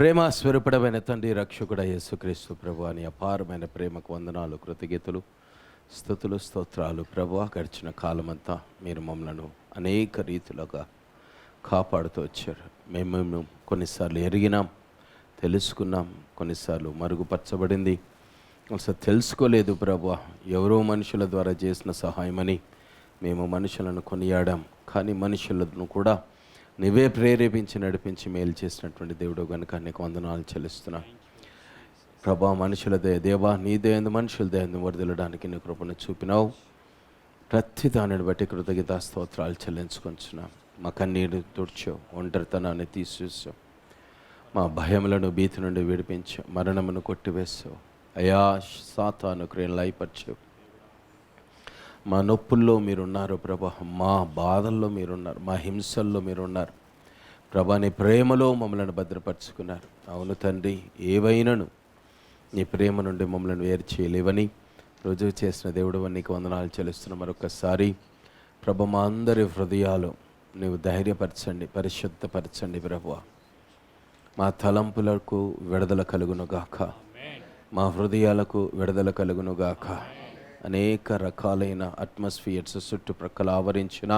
ప్రేమ స్వరూపుడమైన తండ్రి రక్షకుడ యేసుక్రీస్తు ప్రభు అని అపారమైన ప్రేమకు వందనాలు, కృతజ్ఞతలు, స్తుతులు, స్తోత్రాలు. ప్రభు గడిచిన కాలమంతా మీరు మమ్మలను అనేక రీతులుగా కాపాడుతూ వచ్చారు. మేము కొన్నిసార్లు ఎరిగినాం, తెలుసుకున్నాం, కొన్నిసార్లు మరుగుపరచబడింది, అసలు తెలుసుకోలేదు. ప్రభు ఎవరో మనుషుల ద్వారా చేసిన సహాయమని మేము మనుషులను కొనియాడాం. కానీ మనుషులను కూడా నీవే ప్రేరేపించి నడిపించి మేలు చేసినటువంటి దేవుడు కనుక నీకు వందనాలు చెల్లిస్తున్నా. ప్రభా మనుషుల దేవా నీ దయందు మనుషుల దయందు వరదలడానికి నీ కృపను చూపినావు. ప్రతి దానిని బట్టి కృతజ్ఞతా స్తోత్రాలు చెల్లించుకొంచున్నాం. మా కన్నీరు తుడ్చావు, ఒంటరితనాన్ని తీసేసావు, మా భయములను భీతి నుండి విడిపించావు, మరణమును కొట్టివేసావు. అయా సాతాను క్రియలు లయపరిచావు. మా నొప్పుల్లో మీరున్నారు ప్రభా, మా బాధల్లో మీరున్నారు, మా హింసల్లో మీరున్నారు ప్రభా. నీ ప్రేమలో మమ్మల్ని భద్రపరుచుకున్నారు. అవును తండ్రి, ఏవైనాను నీ ప్రేమ నుండి మమ్మల్ని వేరు చేయలేవని రుజువు చేసిన దేవుడు నీకు వందనాలు చెల్లిస్తున్నాం. మరొకసారి ప్రభా మా అందరి హృదయాలు నీవు ధైర్యపరచండి, పరిశుద్ధపరచండి ప్రభువా. మా తలంపులకు విడుదల కలుగునుగాక, మా హృదయాలకు విడుదల కలుగునుగాక. అనేక రకాలైన అట్మాస్ఫియర్స్ చుట్టుప్రక్కల ఆవరించిన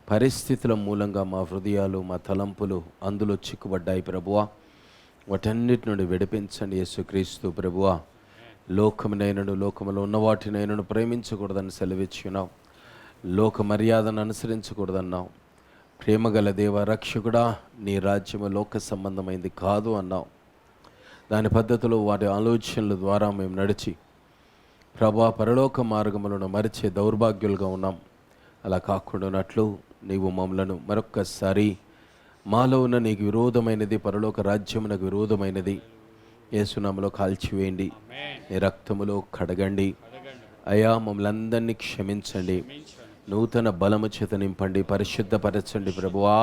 పరిస్థితుల మూలంగా మా హృదయాలు, మా తలంపులు అందులో చిక్కుబడ్డాయి ప్రభువా. వాటన్నిటి నుండి విడిపించండి యేసుక్రీస్తు ప్రభువా. లోకమునైనను లోకములో ఉన్న వాటినైనను ప్రేమించకూడదని సెలవిచ్చున్నావు, లోక మర్యాదను అనుసరించకూడదన్నావు. ప్రేమగల దేవ రక్షకుడా, నీ రాజ్యము లోక సంబంధమైంది కాదు అన్నావు. దాని పద్ధతిలో వాటి ఆలోచనల ద్వారా మేము నడిచి ప్రభా పరలోక మార్గములను మరిచే దౌర్భాగ్యులుగా ఉన్నాం. అలా కాకుండానట్లు నీవు మమ్మలను మరొక్కసారి మాలో ఉన్న నీకు విరోధమైనది, పరలోక రాజ్యమునకు విరోధమైనది యేసునామములో కాల్చివేయండి, నీ రక్తములో కడగండి. అయా మమ్మల్ని అందరినీ క్షమించండి, నూతన బలము చేత నింపండి, పరిశుద్ధపరచండి ప్రభువా.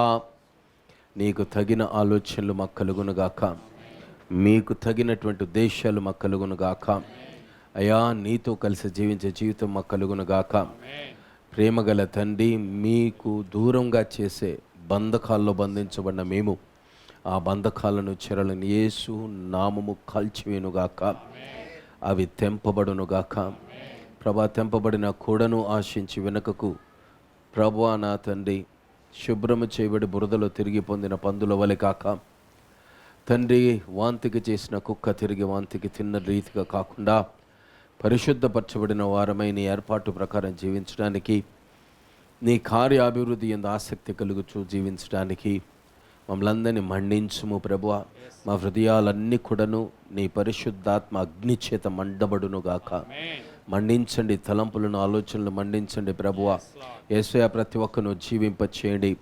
నీకు తగిన ఆలోచనలు మాకు కలుగునుగాక, మీకు తగినటువంటి ఉద్దేశాలు మాకు కలుగునుగాక. అయా నీతో కలిసి జీవించే జీవితం మాకు కలుగునుగాక. ప్రేమగల తండ్రి, మీకు దూరంగా చేసే బంధకాల్లో బంధించబడిన మేము ఆ బంధకాలను చెరలను యేసు నామము కాల్చివేనుగాక, అవి తెంపబడునుగాక. ప్రభా తెంపబడిన కూడను ఆశించి వెనుకకు ప్రభువా నా తండ్రి శుభ్రము చేయబడి బురదలో తిరిగి పొందిన పందుల వలె కాక తండ్రి, వాంతికి చేసిన కుక్క తిరిగి వాంతికి తిన్న రీతిగా కాకుండా పరిశుద్ధపరచబడిన వారమై నీ ఏర్పాటు ప్రకారం జీవించడానికి, నీ కార్యాభివృద్ధి ఎందు ఆసక్తి కలుగుచూ జీవించడానికి మమ్మల్ని అందరినీ మండించుము ప్రభువా. మా హృదయాలన్నీ కూడాను నీ పరిశుద్ధాత్మ అగ్ని చేత మండబడునుగాక. మండించండి, తలంపులను ఆలోచనలు మండించండి ప్రభువా. యేసయ్య ప్రతి ఒక్కను జీవింపచేయండి,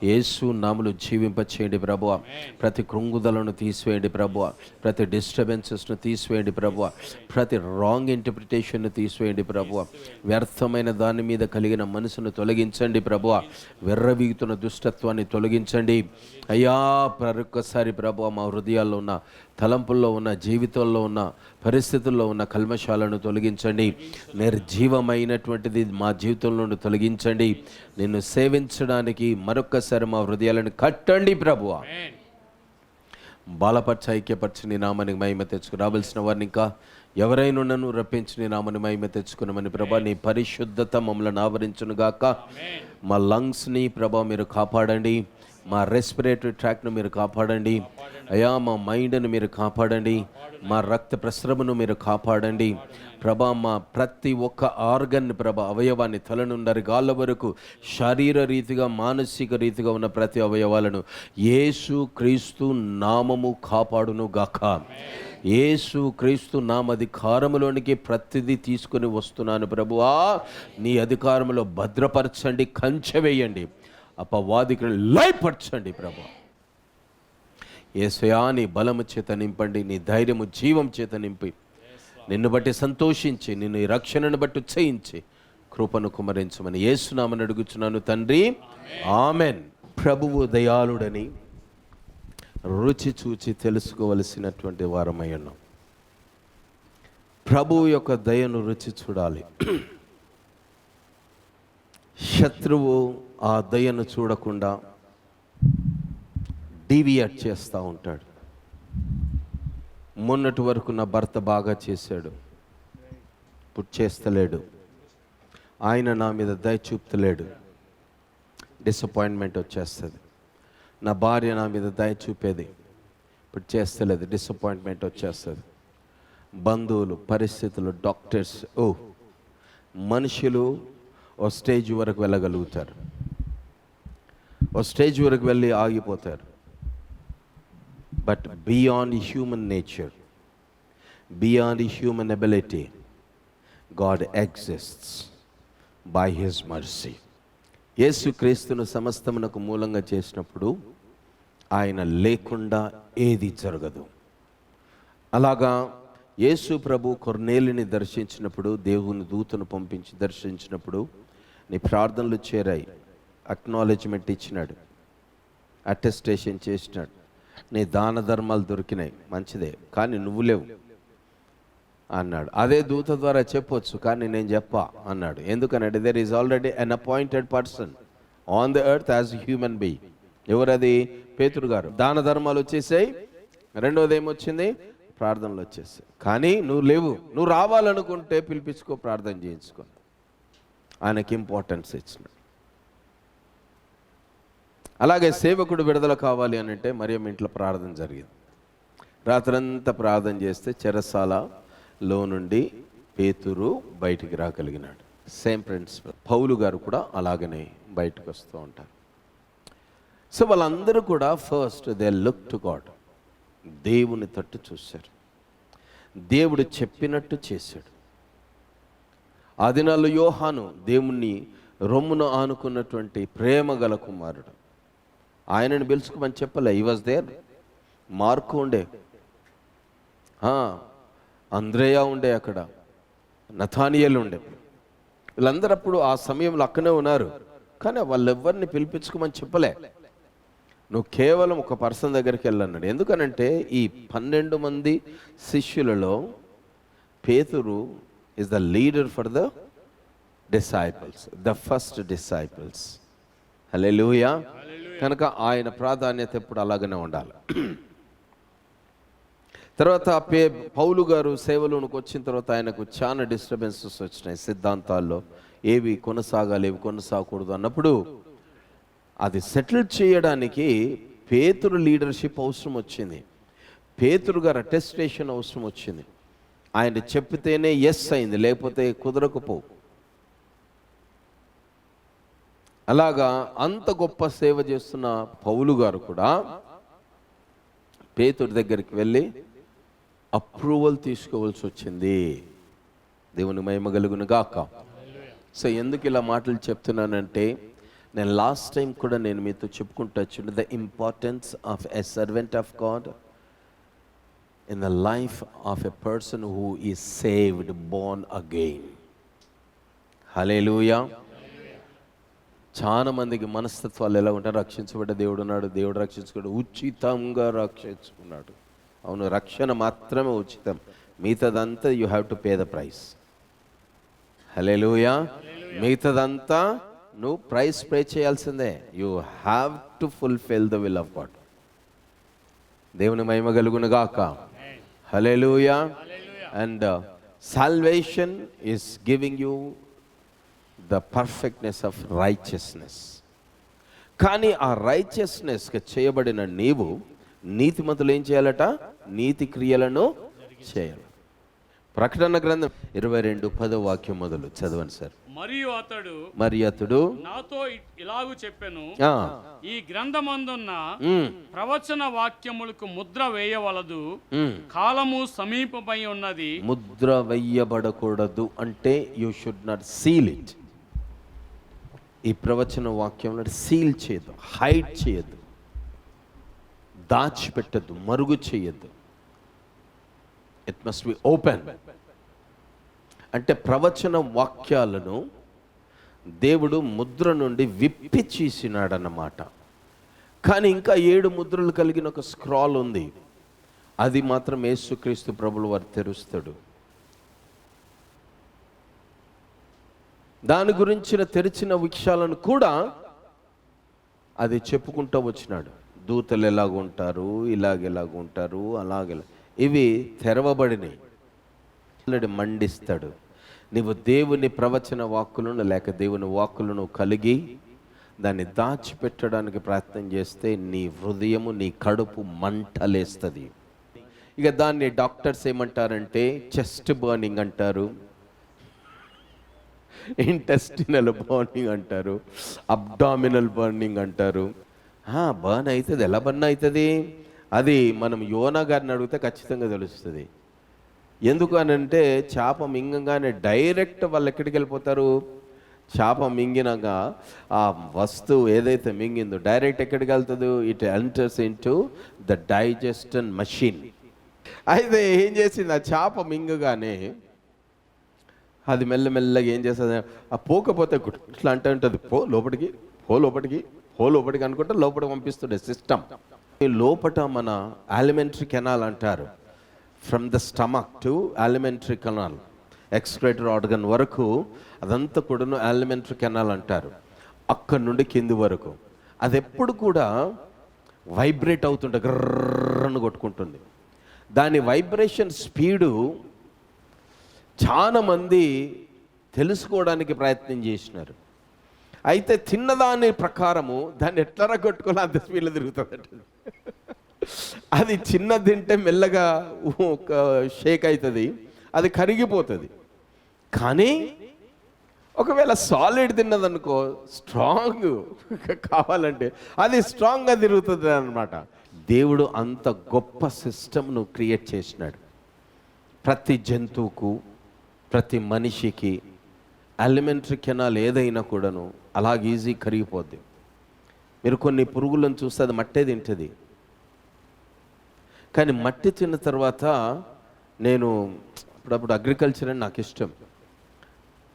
యేసు నామములో జీవింపచేయండి ప్రభువా. ప్రతి కృంగుదలను తీసివేయండి ప్రభువా, ప్రతి డిస్టర్బెన్సెస్ను తీసివేయండి ప్రభువా, ప్రతి రాంగ్ ఇంటర్ప్రిటేషన్ను తీసివేయండి ప్రభువా. వ్యర్థమైన దాని మీద కలిగిన మనసును తొలగించండి ప్రభువా. వెర్రవీగుతున్న దుష్టత్వాన్ని తొలగించండి అయ్యా. మరొక్కసారి ప్రభువా మా హృదయాల్లో ఉన్న, తలంపుల్లో ఉన్న, జీవితంలో ఉన్న, పరిస్థితుల్లో ఉన్న కల్మషాలను తొలగించండి. నిర్జీవమైనటువంటిది మా జీవితంలో నుండి తొలగించండి. నిన్ను సేవించడానికి మరొక్కసారి మా హృదయాలను కట్టండి ప్రభువా. బలపరచ, ఐక్యపరచు, నీ నామానికి మహిమ తెచ్చుకు రావాల్సిన వారిని ఇంకా ఎవరైనా నన్ను రప్పించి నీ నామాన్ని మహిమ తెచ్చుకున్నామని ప్రభా. నీ పరిశుద్ధత మమ్మల్ని ఆవరించునుగాక. మా లంగ్స్ని ప్రభా మీరు కాపాడండి, మా రెస్పిరేటరీ ట్రాక్ను మీరు కాపాడండి అయ్యా. మా మైండ్ను మీరు కాపాడండి, మా రక్త ప్రసరణను మీరు కాపాడండి ప్రభా. మా ప్రతి ఒక్క ఆర్గన్ ప్రభా, అవయవాన్ని తల నుండి గాళ్ళ వరకు శారీర రీతిగా, మానసిక రీతిగా ఉన్న ప్రతి అవయవాలను యేసు క్రీస్తు నామము కాపాడును గాక. యేసు క్రీస్తు నామ అధికారములోనికి ప్రతిదీ తీసుకుని వస్తున్నాను ప్రభువా. నీ అధికారములో భద్రపరచండి, కంచె వేయండి, అపవాదికి లయపరచండి ప్రభు. యేసయ్యా నీ బలము చేత నింపండి, నీ ధైర్యము జీవం చేత నింపి నిన్ను బట్టి సంతోషించి, నిన్ను ఈ రక్షణను బట్టి ఉత్సహించి కృపను కుమరించమని యేసునామమున అడుగుచున్నాను తండ్రి, ఆమెన్. ప్రభువు దయాళుడని రుచి చూచి తెలుసుకోవలసినటువంటి వారమై ఉన్నాం. ప్రభువు యొక్క దయను రుచి చూడాలి. శత్రువు ఆ దయను చూడకుండా డీవియేట్ చేస్తూ ఉంటాడు. మొన్నటి వరకు నా భర్త బాగా చేశాడు, ఇప్పుడు చేస్తలేడు. ఆయన నా మీద దయ చూపుతలేడు, డిసప్పాయింట్మెంట్ వచ్చేస్తుంది. నా భార్య నా మీద దయ చూపేది, ఇప్పుడు చేస్తలేదు, డిసప్పాయింట్మెంట్ వచ్చేస్తుంది. బంధువులు, పరిస్థితులు, డాక్టర్స్, మనుషులు ఓ స్టేజ్ వరకు వెళ్ళగలుగుతారు, ఓ స్టేజ్ వరకు వెళ్ళి ఆగిపోతారు. But beyond human nature, beyond human ability, God exists by his mercy. యేసుక్రీస్తును సమస్తమునకు మూలంగా చేసినప్పుడు ఆయన లేకుండా ఏది జరగదు. అలాగా యేసు ప్రభు కొర్నేలిని దర్శించినప్పుడు, దేవుని దూతను పంపించి దర్శించినప్పుడు, నీ ప్రార్థనలు చేరాయి, అక్నాలెడ్జ్మెంట్ ఇచ్చినాడు, అటెస్టేషన్ చేసినాడు, నీ దాన ధర్మాలు దొరికినాయి, మంచిదే, కానీ నువ్వు లేవు అన్నాడు. అదే దూత ద్వారా చెప్పొచ్చు, కానీ నేను చెప్పా అన్నాడు. ఎందుకనంటే there is already an appointed person on the earth as human being. ఎవరది? పేతురు గారు. దాన ధర్మాలు వచ్చేసాయి, రెండోది ఏమొచ్చింది? ప్రార్థనలు వచ్చేసాయి. కానీ నువ్వు లేవు, నువ్వు రావాలనుకుంటే పిలిపించుకో, ప్రార్థన చేయించుకో. ఆయనకి ఇంపార్టెన్స్ ఇచ్చినాడు. అలాగే సేవకుడు విడుదల కావాలి అని అంటే మరియమ్మ ఇంట్లో ప్రార్థన జరిగింది. రాత్రంతా ప్రార్థన చేస్తే చెరసాలలో నుండి పేతురు బయటికి రాగలిగినాడు. Same principle. పౌలు గారు కూడా అలాగనే బయటకు వస్తూ ఉంటారు. సో వాళ్ళందరూ కూడా first they look to God, దేవుని తట్టు చూశారు, దేవుడు చెప్పినట్టు చేశాడు. ఆ దినాల్లో యోహాను దేవుణ్ణి రొమ్మును ఆనుకున్నటువంటి ప్రేమ గల కుమారుడు. ఆయనను పిలుచుకోమని చెప్పలే, హి వాజ్ దేర్. మార్కు ఉండే, అంద్రేయ ఉండే, అక్కడ నథానియేలు ఉండే, వీళ్ళందరూ అప్పుడు ఆ సమయంలో అక్కడే ఉన్నారు. కానీ వాళ్ళెవ్వరిని పిలిపించుకోమని చెప్పలే, నువ్వు కేవలం ఒక పర్సన్ దగ్గరికి వెళ్ళన్నాడు. ఎందుకనంటే ఈ 12 మంది శిష్యులలో పేతురు is the leader for the disciples, the first disciples. హల్లెలూయా. కనుక ఆయన ప్రాధాన్యత ఎప్పుడు అలాగనే ఉండాలి. తర్వాత పౌలు గారు సేవలోనికి వచ్చిన తర్వాత ఆయనకు చాలా డిస్టర్బెన్సెస్ వచ్చినాయి. సిద్ధాంతాల్లో ఏవి కొనసాగాలి, ఏవి కొనసాగకూడదు అన్నప్పుడు అది సెటిల్ చేయడానికి పేతురు లీడర్షిప్ అవసరం వచ్చింది, పేతురు గారు అటెస్టేషన్ అవసరం వచ్చింది. ఆయన చెప్పితేనే ఎస్ అయింది, లేకపోతే కుదరకపోవు. అలాగా అంత గొప్ప సేవ చేస్తున్న పౌలు గారు కూడా పేతురు దగ్గరికి వెళ్ళి అప్రూవల్ తీసుకోవాల్సి వచ్చింది. దేవుని మహిమ కలుగును గాక. సో ఎందుకు ఇలా మాటలు చెప్తున్నానంటే, నేను లాస్ట్ టైం కూడా నేను మీతో చెప్పుకుంటా చూడండి, the importance of a servant of God in the life of a person who is saved, born again. Hallelujah. చాలా మందికి మనస్తత్వాలు ఎలా ఉంటారు, రక్షించబడ్డ దేవుడు ఉన్నాడు, దేవుడు రక్షించుకున్నాడు, ఉచితంగా రక్షించుకున్నాడు. అవును, రక్షణ మాత్రమే ఉచితం, మిగతాదంతా you have to pay the price. Hallelujah. మిగతాదంతా నువ్వు ప్రైస్ పే చేయాల్సిందే. You have to fulfil the will of God. దేవుని మహిమ కలుగును గాక. Hallelujah. And salvation is giving you the perfectness of righteousness. కానీ ఆ రైచియస్నెస్గా చేయబడిన నీవు నీతిమంతులు ఏం చేయాలట? నీతి క్రియలను చేయాలి. ప్రకటన గ్రంథం 22:10 మొదలు చదవండి సార్. మరియు అతడు నాతో ఇలాగు చెప్పెను, ఈ గ్రంథమందున్న ప్రవచన వాక్యములకు ముద్ర వేయవలదు, కాలము సమీపమై ఉన్నది. ముద్ర వేయబడకూడదు అంటే you should not seal it. ఈ ప్రవచన వాక్యం సీల్ చేయదు, హైడ్ చేయదు, దాచిపెట్టద్దు, మరుగు చేయద్దు. It must be open. అంటే ప్రవచన వాక్యాలను దేవుడు ముద్ర నుండి విప్పి చేసినాడన్నమాట. కానీ ఇంకా 7 ముద్రలు కలిగిన ఒక స్క్రాల్ ఉంది, అది మాత్రం యేసుక్రీస్తు ప్రభువు వారు తెరుస్తాడు. దాని గురించిన తెరిచిన విషయాలను కూడా అది చెప్పుకుంటూ వచ్చినాడు. దూతలు ఎలాగుంటారు, ఇలాగెలాగుంటారు, అలాగే ఇవి తెరవబడినాయి. మండిస్తాడు. నీవు దేవుని ప్రవచన వాక్కులను లేక దేవుని వాక్కులను కలిగి దాన్ని దాచిపెట్టడానికి ప్రయత్నం చేస్తే నీ హృదయము, నీ కడుపు మంటలేస్తుంది. ఇక దాన్ని డాక్టర్స్ ఏమంటారంటే చెస్ట్ బర్నింగ్ అంటారు, ఇంటెస్టినల్ బర్నింగ్ అంటారు, అబ్డామినల్ బర్నింగ్ అంటారు. బర్న్ అవుతుంది. ఎలా బర్న్ అవుతుంది? అది మనం యోనా గారిని అడిగితే ఖచ్చితంగా తెలుస్తుంది. ఎందుకు అని అంటే చేప మింగంగానే డైరెక్ట్ వాళ్ళు ఎక్కడికి వెళ్ళిపోతారు? చేప మింగినాక ఆ వస్తువు ఏదైతే మింగిందో డైరెక్ట్ ఎక్కడికి వెళ్తుందో it enters into the digestion machine. అయితే ఏం చేసింది? ఆ చేప మింగగానే అది మెల్లమెల్లగా ఏం చేస్తుంది? ఆ పోకపోతే ఇట్లా అంటే ఉంటుంది, పో లోపలికి, పో లోపలికి, పో లోపలికి అనుకుంటే లోపలికి పంపిస్తుండే సిస్టమ్. లోపట మన అలిమెంటరీ కెనాల్ అంటారు. From the stomach to alimentary canal, excretory organ వరకు అదంతా కూడాను అలిమెంటరీ కెనాల్ అంటారు. అక్కడి నుండి కింది వరకు అది ఎప్పుడు కూడా వైబ్రేట్ అవుతుంటే గ్రర్రను కొట్టుకుంటుంది. దాని వైబ్రేషన్ స్పీడు చాలామంది తెలుసుకోవడానికి ప్రయత్నం చేసినారు. అయితే తిన్నదాని ప్రకారము దాన్ని ఎట్లా కొట్టుకోవాలి అంత స్పీడ్లో తిరుగుతుంది. అది చిన్న తింటే మెల్లగా ఒక షేక్ అవుతుంది, అది కరిగిపోతుంది. కానీ ఒకవేళ సాలిడ్ తిన్నదనుకో, స్ట్రాంగ్ కావాలంటే అది స్ట్రాంగ్గా తిరుగుతుంది అన్నమాట. దేవుడు అంత గొప్ప సిస్టమ్ను క్రియేట్ చేసినాడు. ప్రతి జంతువుకు, ప్రతి మనిషికి అలిమెంటరీ కెనాల్ ఏదైనా కూడాను అలాగ ఈజీ కరిగిపోద్ది. మీరు కొన్ని పురుగులను చూస్తే అది మట్టే తింటుంది. కానీ మట్టి తిన్న తర్వాత నేను అప్పుడప్పుడు అగ్రికల్చర్ అని నాకు ఇష్టం.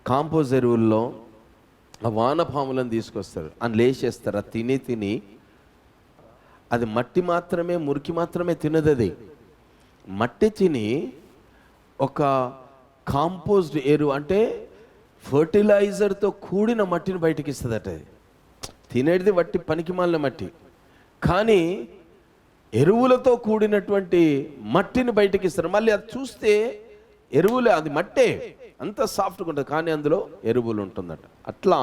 కాంపోజ్ ఎరువుల్లో ఆ వానపాములను తీసుకొస్తారు, అని లేచేస్తారు. అది తిని తిని అది మట్టి మాత్రమే, మురికి మాత్రమే తినదు. అది మట్టి తిని ఒక కాంపోజ్డ్ ఎరువు అంటే ఫర్టిలైజర్తో కూడిన మట్టిని బయటకి ఇస్తుందట. అది తినేది వట్టి పనికిమాలిన మట్టి, కానీ ఎరువులతో కూడినటువంటి మట్టిని బయటకి ఇస్తారు. మళ్ళీ అది చూస్తే ఎరువులే, అది మట్టే, అంత సాఫ్ట్గా ఉంటుంది, కానీ అందులో ఎరువులు ఉంటుందట. అట్లా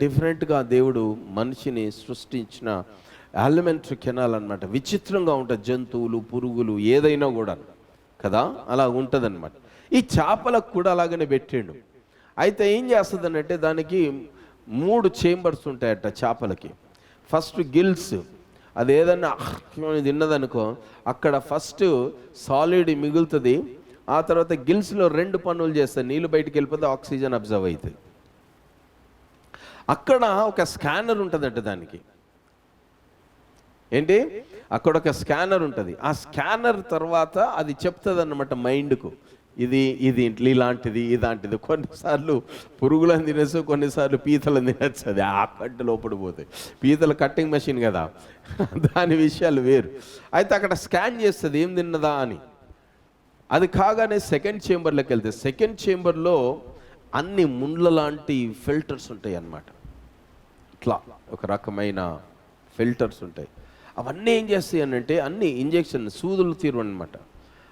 డిఫరెంట్గా దేవుడు మనిషిని సృష్టించిన అలిమెంటరీ కెనాల్ అన్నమాట. విచిత్రంగా ఉంటుంది. జంతువులు, పురుగులు ఏదైనా కూడా కదా అలా ఉంటుంది అన్నమాట. ఈ చేపలకు కూడా అలాగనే పెట్టిండు. అయితే ఏం చేస్తుంది అంటే దానికి 3 చేంబర్స్ ఉంటాయట చేపలకి. ఫస్ట్ గిల్స్, అది ఏదన్నా తిన్నదనుకో అక్కడ ఫస్ట్ సాలిడ్ మిగులుతుంది. ఆ తర్వాత గిల్స్లో 2 పనులు చేస్తాయి. నీళ్ళు బయటికి వెళ్ళిపోతే ఆక్సిజన్ అబ్జర్వ్ అవుతుంది. అక్కడ ఒక స్కానర్ ఉంటుందట దానికి. ఏంటి? అక్కడ ఒక స్కానర్ ఉంటుంది. ఆ స్కానర్ తర్వాత అది చెప్తుంది అన్నమాట మైండ్కు, ఇది ఇలాంటిది ఇలాంటిది. కొన్నిసార్లు పురుగులను తినేసు, కొన్నిసార్లు పీతలను తినచ్చు. అది ఆ కట్టు లోపడి పోతాయి. పీతల కట్టింగ్ మెషిన్ కదా, దాని విషయాలు వేరు. అయితే అక్కడ స్కాన్ చేస్తుంది ఏం తిన్నదా అని. అది కాగానే సెకండ్ చేంబర్లోకి వెళ్తే, సెకండ్ చేంబర్లో అన్ని ముండ్ల లాంటి ఫిల్టర్స్ ఉంటాయి అన్నమాట. ఇట్లా ఒక రకమైన ఫిల్టర్స్ ఉంటాయి. అవన్నీ ఏం చేస్తాయి అంటే అన్ని ఇంజెక్షన్ సూదులు తీరు అన్నమాట.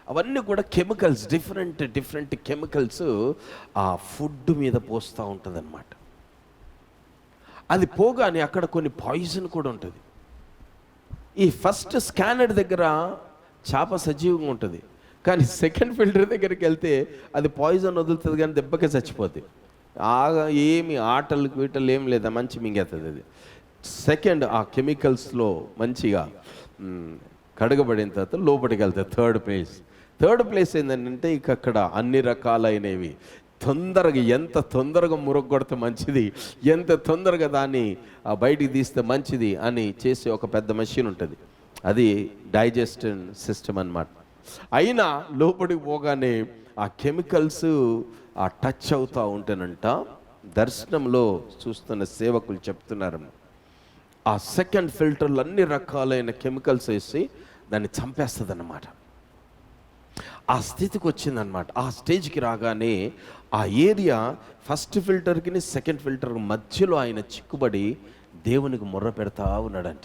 అవన్నీ కూడా కెమికల్స్, డిఫరెంట్ కెమికల్స్ ఆ ఫుడ్ మీద పోస్తూ ఉంటుంది అన్నమాట. అది పోగానే అక్కడ కొన్ని పాయిజన్ కూడా ఉంటుంది. ఈ ఫస్ట్ స్కానర్ దగ్గర చేప సజీవంగా ఉంటుంది, కానీ సెకండ్ ఫిల్టర్ దగ్గరికి వెళ్తే అది పాయిజన్ వదులుతుంది, కానీ దెబ్బకే చచ్చిపోద్ది. ఏమి ఆటలు వీటలు ఏం లేదా, మంచి మింగేస్తుంది అది. సెకండ్ ఆ కెమికల్స్లో మంచిగా కడగబడిన తర్వాత లోపలికి వెళ్తాయి. థర్డ్ ప్లేస్ ఏంటంటే ఇక అక్కడ అన్ని రకాలైనవి తొందరగా, ఎంత తొందరగా మురగొడితే మంచిది, ఎంత తొందరగా దాన్ని బయటికి తీస్తే మంచిది అని చేసే ఒక పెద్ద మెషిన్ ఉంటుంది. అది డైజెషన్ సిస్టమ్ అన్నమాట. అయినా లోపలికి పోగానే ఆ కెమికల్స్ ఆ టచ్ అవుతూ ఉంటేనంట, దర్శనంలో చూస్తున్న సేవకులు చెప్తున్నారు, ఆ సెకండ్ ఫిల్టర్లు అన్ని రకాలైన కెమికల్స్ వేసి దాన్ని చంపేస్తుంది అన్నమాట. ఆ స్థితికి వచ్చిందనమాట. ఆ స్టేజ్కి రాగానే ఆ ఏరియా ఫస్ట్ ఫిల్టర్కి సెకండ్ ఫిల్టర్ మధ్యలో ఆయన చిక్కుబడి దేవునికి మొర్ర పెడతా ఉన్నాడంట.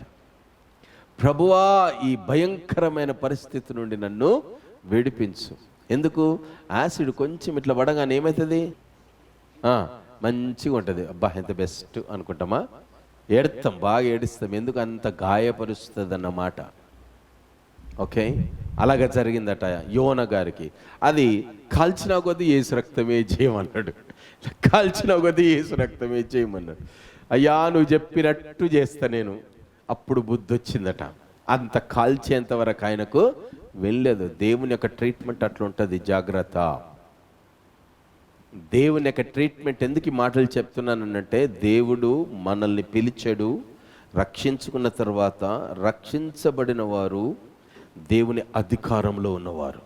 ప్రభువా ఈ భయంకరమైన పరిస్థితి నుండి నన్ను విడిపించు. ఎందుకు? యాసిడ్ కొంచెం ఇట్లా పడగానే ఏమవుతుంది? మంచిగా ఉంటుంది. అబ్బా ఎంత బెస్ట్ అనుకుంటామా? ఏడుస్తాం, బాగా ఏడుస్తాం. ఎందుకు? అంత గాయపరుస్తుంది అన్నమాట. ఓకే, అలాగే జరిగిందట యోన గారికి. అది కాల్చిన కొద్దీ యేసు రక్తమే చేయమన్నాడు. కాల్చిన కొద్దీ యేసు రక్తమే చేయమన్నాడు. అయ్యా నువ్వు చెప్పినట్టు చేస్తా నేను. అప్పుడు బుద్ధి వచ్చిందట. అంత కాల్చేంత వరకు ఆయనకు వెళ్ళలేదు. దేవుని యొక్క ట్రీట్మెంట్ అట్లా ఉంటుంది. జాగ్రత్త. దేవుని యొక్క ట్రీట్మెంట్ ఎందుకు ఈ మాటలు చెప్తున్నానంటే, దేవుడు మనల్ని పిలిచాడు. రక్షించుకున్న తర్వాత రక్షించబడిన వారు దేవుని అధికారంలో ఉన్నవారు.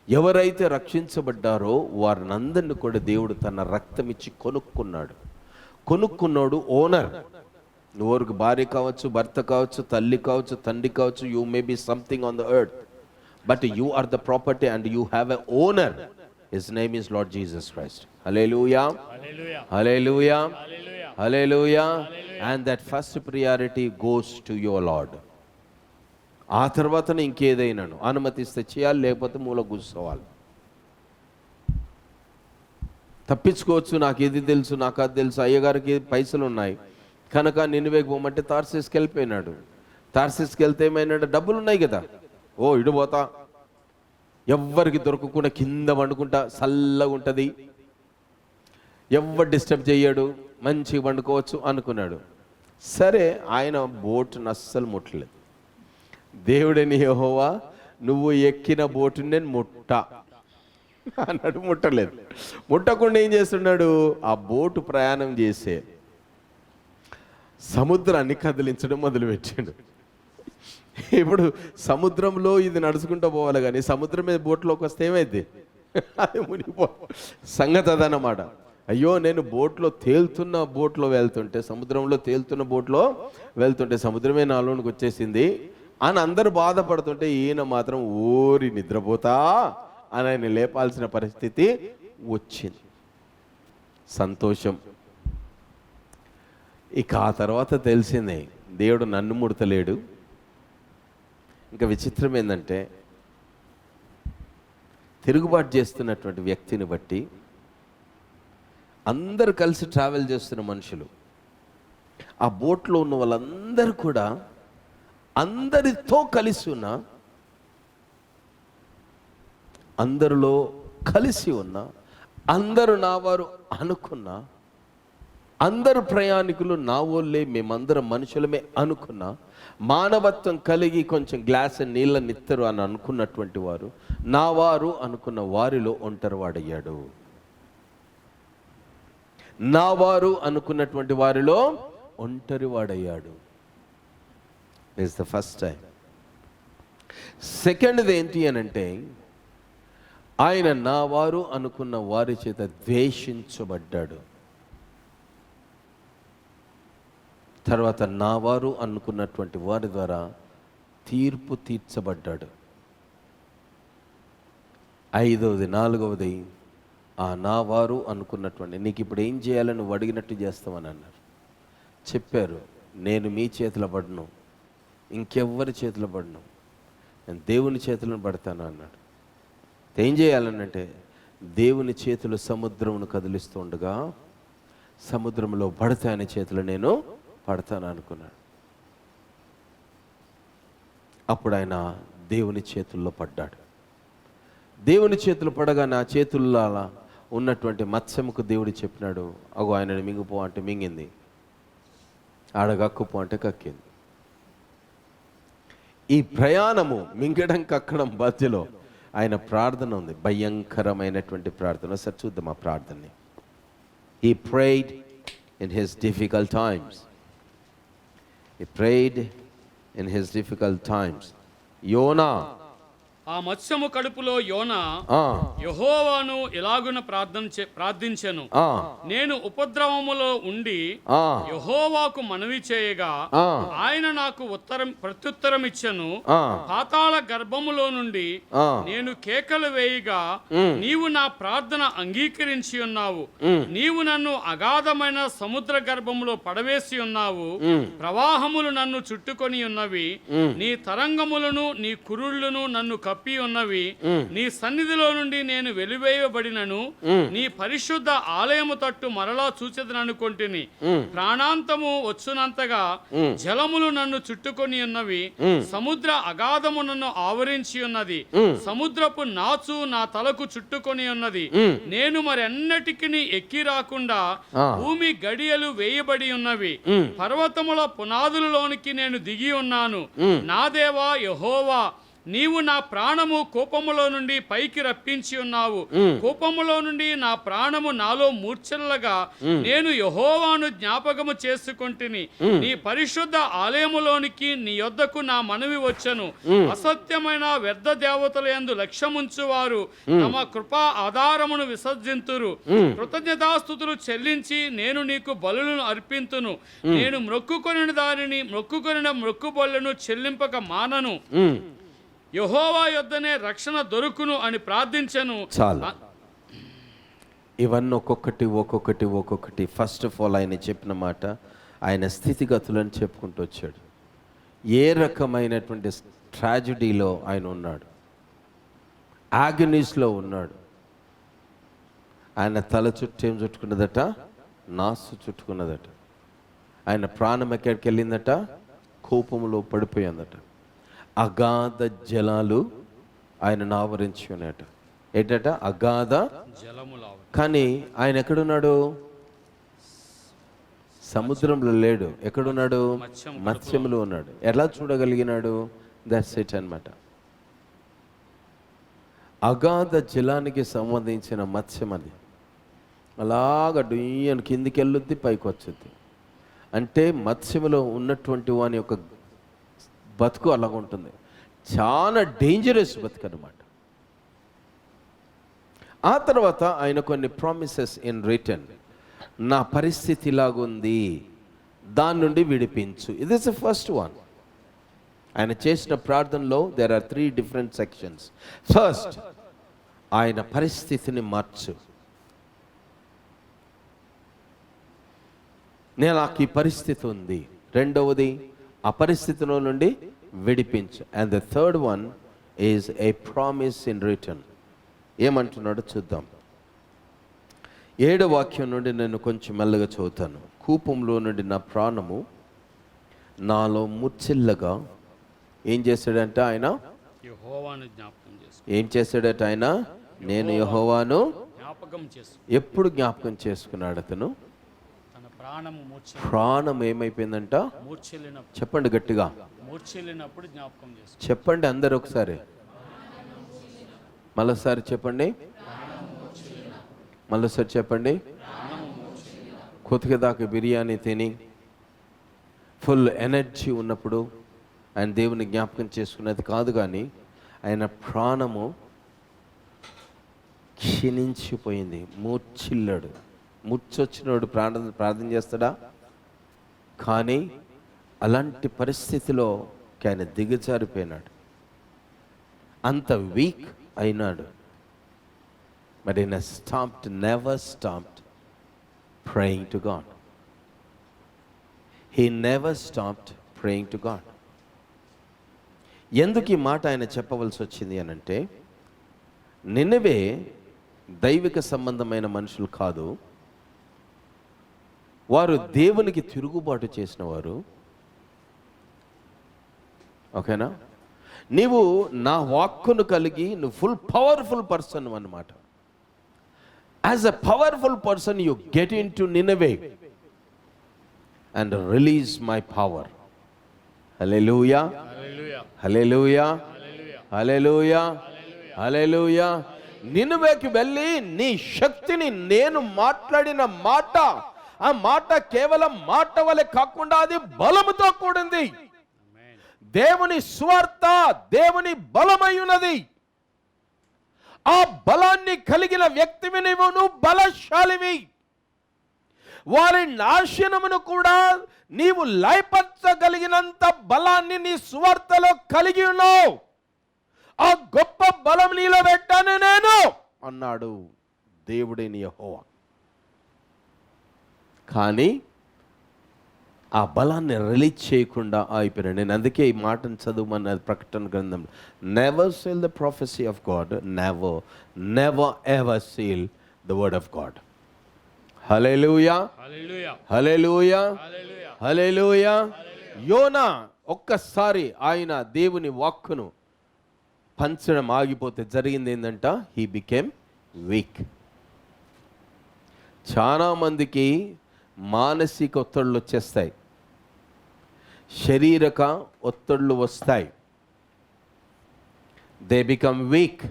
ఎవరైతే రక్షించబడ్డారో వారినందరినీ కూడా దేవుడు తన రక్తం ఇచ్చి కొనుక్కున్నాడు. ఓనర్. నువ్వురికి భార్య కావచ్చు, భర్త కావచ్చు, తల్లి కావచ్చు, తండ్రి కావచ్చు. You may be something on the earth, but you are the property and you have a owner. His name is Lord Jesus Christ. Hallelujah. Hallelujah. Hallelujah. Hallelujah. Hallelujah. And that first priority goes to your Lord. ఆ తర్వాతనే ఇంకేదైనాను అనుమతిస్తే చేయాలి, లేకపోతే మూల కూర్చోవాలి. తప్పించుకోవచ్చు. నాకు ఇది తెలుసు, నాకు అది తెలుసు, అయ్యగారికి పైసలు ఉన్నాయి కనుక నినివేకి పోమంటే తార్సీస్కి వెళ్ళిపోయినాడు. తార్సీస్కి వెళ్తే ఏమైనాడు? డబ్బులు ఉన్నాయి కదా, ఓ ఇడు పోతా, ఎవ్వరికి దొరకకుండా కింద వండుకుంటా, చల్లగా ఉంటుంది, ఎవ్వరు డిస్టర్బ్ చేయడు, మంచిగా వండుకోవచ్చు అనుకున్నాడు. సరే, ఆయన బోటును అస్సలు ముట్టలేదు. దేవుడని యెహోవా నువ్వు ఎక్కిన బోటుని నేను ముట్టా అన్నాడు. ముట్టలేదు. ముట్టకుండా ఏం చేస్తున్నాడు? ఆ బోటు ప్రయాణం చేసే సముద్రాన్ని కదిలించడం మొదలుపెట్టాడు. ఇప్పుడు సముద్రంలో ఇది నడుచుకుంటూ పోవాలి, కానీ సముద్రం మీద బోట్లోకి వస్తే ఏమైంది? అది మునిగిపో సంగతి అదన్నమాట. అయ్యో నేను బోట్లో వెళ్తుంటే, సముద్రంలో తేలుతున్న బోట్లో వెళ్తుంటే సముద్రమే నాలోనికి వచ్చేసింది అని అందరూ బాధపడుతుంటే, ఈయన మాత్రం ఊరి నిద్రపోతా అని ఆయన లేపాల్సిన పరిస్థితి వచ్చింది. సంతోషం. ఇక ఆ తర్వాత తెలిసిందే, దేవుడు నన్ను ముడతలేడు. ఇంకా విచిత్రం ఏంటంటే, తిరుగుబాటు చేస్తున్నటువంటి వ్యక్తిని బట్టి అందరూ కలిసి ట్రావెల్ చేస్తున్న మనుషులు, ఆ బోట్లో ఉన్న వాళ్ళందరూ కూడా అందరితో కలిసి ఉన్న, అందరిలో కలిసి ఉన్న, అందరూ నా వారు అనుకున్న, అందరు ప్రయాణికులు నా వాళ్ళే, మేమందరం మనుషులమే అనుకున్న, మానవత్వం కలిగి కొంచెం గ్లాస్ నీళ్ళ నిత్తరు అని అనుకున్నటువంటి వారు, నా వారు అనుకున్న వారిలో ఒంటరివాడయ్యాడు. నా వారు అనుకున్నటువంటి వారిలో ఒంటరివాడయ్యాడు. It's the first time. సెకండ్ది ఏంటి అని అంటే, ఆయన నా వారు అనుకున్న వారి చేత ద్వేషించబడ్డాడు. తర్వాత నా వారు అనుకున్నటువంటి వారి ద్వారా తీర్పు తీర్చబడ్డాడు. ఐదవది, నాలుగవది, ఆ నా వారు అనుకున్నటువంటి, నీకు ఇప్పుడు ఏం చేయాలని నువ్వు అడిగినట్టు చేస్తామని అన్నారు. చెప్పారు, నేను మీ చేతిలో పడను, ఇంకెవ్వరి చేతిలో పడను, నేను దేవుని చేతులను పడతాను అన్నాడు. ఏం చేయాలనంటే, దేవుని చేతులు సముద్రమును కదిలిస్తూ ఉండగా సముద్రంలో పడితే ఆయన చేతులు నేను పడతాను అనుకున్నాడు. అప్పుడు ఆయన దేవుని చేతుల్లో పడ్డాడు. దేవుని చేతులు పడగా నా చేతుల్లో అలా ఉన్నటువంటి మత్స్యముకు దేవుడు చెప్పినాడు, అగో ఆయనని మింగిపో అంటే మింగింది, ఆడగక్కుపో అంటే కక్కింది. ఈ ప్రయాణము మింగడం కక్కడం మధ్యలో ఆయన ప్రార్థన ఉంది, భయంకరమైనటువంటి ప్రార్థన. సరే చూద్దాం ఆ ప్రార్థనని. He prayed in his difficult times. He prayed in his difficult times. యోనా ఆ మత్స్యము కడుపులో యోన ఆ, యెహోవాను ఎలాగున ప్రార్థించెను. ఆ, నేను ఉపద్రవములో ఉండి ఆ, యెహోవాకు మనవి చేయగా ఆ, ఆయన నాకు ప్రత్యుత్తరం ఇచ్చెను. ఆ, పాతాళ గర్భములో నుండి ఆ, నేను కేకలు వేయగా నీవు నా ప్రార్థన అంగీకరించి ఉన్నావు. నీవు నన్ను అగాధమైన సముద్ర గర్భములో పడవేసి ఉన్నావు. ప్రవాహములు నన్ను చుట్టుకొని ఉన్నవి. నీ తరంగములను నీ కురుళ్లను నన్ను కప్పి ఉన్నవి. నీ సన్నిధిలో నుండి నేను వెలివేయబడినను నీ పరిశుద్ధ ఆలయము తట్టు మరలా చూచెదననుకొంటిని. ప్రాణాంతము వచ్చునంతగా జలములు నన్ను చుట్టుకొని ఉన్నవి. సముద్ర అగాధము నన్ను ఆవరించి ఉన్నది. సముద్రపు నాచు నా తలకు చుట్టుకొని ఉన్నది. నేను మరెన్నటికి ఎక్కి రాకుండా భూమి గడియలు వేయబడి ఉన్నవి. పర్వతముల పునాదులలోనికి నేను దిగి ఉన్నాను. నా దేవా యెహోవా, నీవు నా ప్రాణము కోపములో నుండి పైకి రప్పించి ఉన్నావు. కోపములో నుండి నా ప్రాణము నాలో మూర్ఛల్లగా నేను యెహోవాను జ్ఞాపకము చేసుకొంటిని. నీ పరిశుద్ధ ఆలయములోనికి నీ యొద్దకు నా మనవి వచ్చెను. అసత్యమైన వ్యర్థ దేవతల యందు లక్ష్యముంచువారు తమ కృపా ఆధారమును విసర్జింతురు. కృతజ్ఞతాస్తుతులు చెల్లించి నేను నీకు బలులను అర్పింతును. నేను మొక్కుకొనిన దానిని మొక్కుకొనిన మొక్కుబళ్ళను చెల్లింపక మానను. యెహోవా యొద్దనే రక్షణ దొరుకును అని ప్రార్థించెను. చాలు. ఇవన్నీ ఒక్కొక్కటి ఫస్ట్ ఆఫ్ ఆల్ ఆయన చెప్పిన మాట ఆయన స్థితిగతులను చెప్పుకుంటూ వచ్చాడు. ఏ రకమైనటువంటి ట్రాజడీలో ఆయన ఉన్నాడు, ఆగనీస్లో ఉన్నాడు. ఆయన తల చుట్టూ ఏం చుట్టుకున్నదట? నాసు చుట్టుకున్నదట. ఆయన ప్రాణం ఎక్కడికి వెళ్ళిందట? కోపములో పడిపోయిందట. అగాధ జలాలు ఆయనను ఆవరించి ఉన్నాయట. ఏంటట? అగాధ జలములు. కానీ ఆయన ఎక్కడున్నాడు? సముద్రంలో లేడు. ఎక్కడున్నాడు? మత్స్యంలో ఉన్నాడు. ఎలా చూడగలిగినాడు? దట్స్ ఇట్ అన్నమాట. అగాధ జలానికి సంబంధించిన మత్స్యం అది. అలాగ డుయ్యను కిందికి వెళ్ళొద్ది, పైకి వచ్చుద్ది. అంటే మత్స్యంలో ఉన్నటువంటి వాని యొక్క బతుకు అలాగ ఉంటుంది. చాలా డేంజరస్ బతుకు అన్నమాట. ఆ తర్వాత ఆయన కొన్ని ప్రామిసెస్ ఇన్ రిటర్న్. నా పరిస్థితి ఇలాగుంది, దాని నుండి విడిపించు. ఇది ఇస్ ద ఫస్ట్ వన్. ఆయన చేసిన ప్రార్థనలో there are 3 different sections. First, ఆయన పరిస్థితిని మార్చు. నాకు ఈ పరిస్థితి ఉంది. రెండవది, ఆ పరిస్థితిలో నుండి విడిపించు. And the third one is a promise in return. ఏమంటున్నాడో చూద్దాం. 7వ వాక్యం నుండి నేను కొంచెం మెల్లగా చదువుతాను. కూపంలో నుండి నా ప్రాణము నాలో ముచ్చిల్లగా ఏం చేశాడంటే ఆయన? యెహోవాను జ్ఞాపకం చేసుకున్నాడు. ఏం చేశాడట ఆయన? నేను యెహోవాను జ్ఞాపకం చేసుకున్నాడు. ఎప్పుడు జ్ఞాపకం చేసుకున్నాడు అతను? ప్రాణం ఏమైపోయిందంట? చెప్పండి గట్టిగా. మూర్ఛిల్లినప్పుడు జ్ఞాపకం చేసుకో. చెప్పండి అందరు ఒకసారి. మళ్ళీసారి చెప్పండి. మళ్ళీసారి చెప్పండి. కొద్దిదాకా బిర్యానీ తిని ఫుల్ ఎనర్జీ ఉన్నప్పుడు ఆయన దేవుని జ్ఞాపకం చేసుకునేది కాదు, కానీ ఆయన ప్రాణము క్షీణించిపోయింది. మూర్ఛిల్లాడు. ముచ్చొచ్చినోడు ప్రార్థన చేస్తాడా? కానీ అలాంటి పరిస్థితిలో ఆయన దిగజారిపోయినాడు. అంత వీక్ అయినాడు. బట్ ఈయన never stopped praying to God. He never stopped praying to God. ఎందుకు ఈ మాట ఆయన చెప్పవలసి వచ్చింది అనంటే, నినవే దైవిక సంబంధమైన మనుషులు కాదు, వారు దేవునికి తిరుగుబాటు చేసిన వారు. ఓకేనా? నీవు నా వాక్కును కలిగి నువ్వు ఫుల్ పవర్ఫుల్ పర్సన్ అన్నమాట. As a powerful person you get in to Nineveh and release my power. Hallelujah, hallelujah, hallelujah, hallelujah. నినవేకి వెళ్ళి నీ శక్తిని, నేను మాట్లాడిన మాట, ఆ మాట కేవలం మాట వలె కాకుండా అది బలముతో కూడింది. దేవుని సువార్త దేవుని బలమై ఉన్నది. ఆ బలాన్ని కలిగిన వ్యక్తివి నువ్వు బలశాలివి. వారి నాశనమును కూడా నీవు లయపరచగలిగినంత బలాన్ని నీ సువార్తలో కలిగి ఉన్నావు. ఆ గొప్ప బలం నీలో పెట్టాను నేను అన్నాడు దేవుడైన యెహోవా. కానీ ఆ బలాన్ని రిలీజ్ చేయకుండా అయిపోయినాడు. నేను అందుకే ఈ మాటను చదువుమన్న ప్రకటన గ్రంథంలో, never seal the prophecy of God, never ever seal the word of God. Hallelujah, hallelujah, hallelujah, hallelujah, hallelujah. యోనా ఒక్కసారి ఆయన దేవుని వాక్కును పంచడం ఆగిపోతే జరిగింది ఏంటంట, హీ బికేమ్ వీక్. చాలా మందికి మానసిక ఒత్తిళ్ళు వచ్చేస్తాయి, శారీరక ఒత్తిళ్ళు వస్తాయి. They become weak,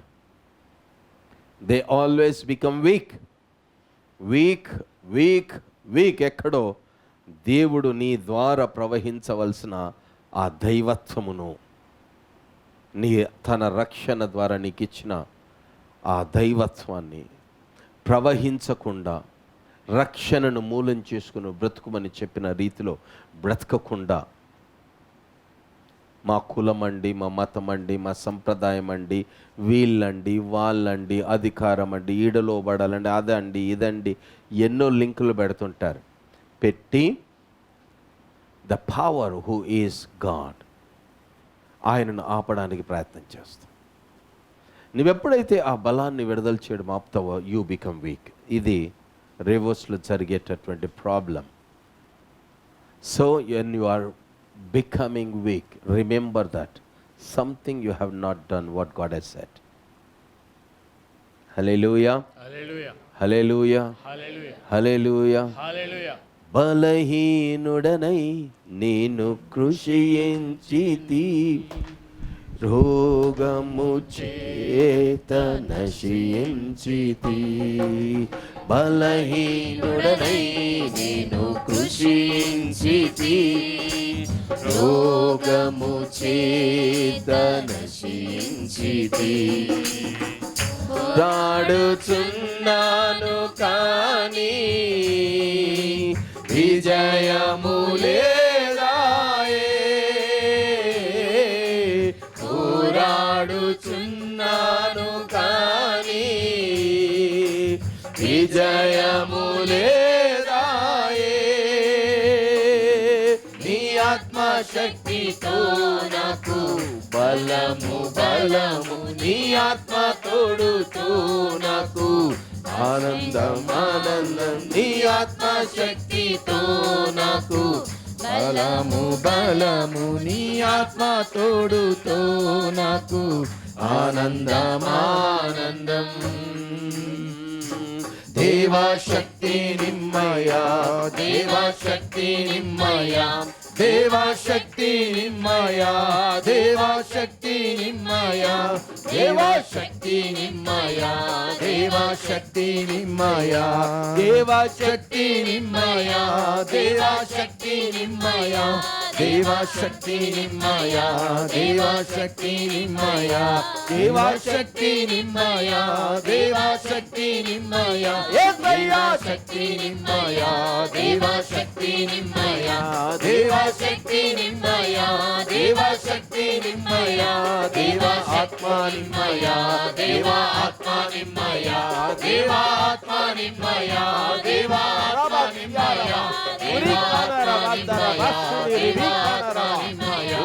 they always become weak. Week week week. ఎక్కడో దేవుడు నీ ద్వారా ప్రవహించవలసిన ఆ దైవత్వమును, నీ తన రక్షణ ద్వారా నీకు ఇచ్చిన ఆ దైవత్వాన్ని ప్రవహించకుండా, రక్షణను మూలం చేసుకుని బ్రతుకుమని చెప్పిన రీతిలో బ్రతకకుండా, మా కులమండి, మా మతమండి, మా సంప్రదాయం అండి, వీళ్ళండి, వాళ్ళండి, అధికారం అండి, ఈడలోబడాలండి, అదండి, ఇదండి, ఎన్నో లింకులు పెడుతుంటారు. పెట్టి the power who is God, ఆయనను ఆపడానికి ప్రయత్నం చేస్తాం. నువ్వెప్పుడైతే ఆ బలాన్ని విడుదల చేయడం ఆపుతావో, యూ బికమ్ వీక్. ఇది రివర్స్లో జరిగేటటువంటి problem. So when you are becoming weak, remember that something you have not done what God has said. Hallelujah, hallelujah, hallelujah, hallelujah, hallelujah. హల్లెలూయా. బలహీనుడనై నేను కృషించితి, రోగము చేత నశించితి. బలహీనుడనై నేను కృషించితి, రోగము చేత నశించితి. రాడుచున్నాను కానీ విజయము లేదాయే, పోరాడుచున్నాను కానీ విజయము లేదాయే. నీ ఆత్మశక్తితో నాకు బలము బలము, నీ ఆత్మ తోడుతో నాకు ఆనందం ఆనందం. నీ ఆత్మశక్తితో నాకు బలము బలము, నీ ఆత్మ తోడుతో నాకు ఆనందం ఆనందం. దేవాశక్తి నిమ్మయా, దేవాశక్తి నిమ్మయా, దేవాశక్తి నిమ్మయా, దేవాశక్తి నిమ్మయా, దేవాశక్తి నిమ్మయా, దేవాశక్తి నిమ్మయా, దేవాశక్తి నిమ్మయా, దేవాశక్తి నిమ్మయా, దేవాశక్తి నిమ్మయా, దేవాశక్తి నిమ్మయా, దేవాశక్తి నిమ్మయా, దేవాశక్తి నిమ్మయా, దేవాశక్తి నిమ్మయా, దేవాశక్తి నిమ్మయా, దేవాశక్తి నిమ్మయా, దేవాశక్తి నిమ్మయా, దేవా ఆత్మ నిమ్మయా, దేవా ఆత్మ నిమ్మయా, దేవా ఆత్మ నిమ్మయా, దేవా ఆత్మ నిమ్మయా, దేవా ఆత్మ నిమ్మయా, దేవా ఆత్మ నిమ్మయా,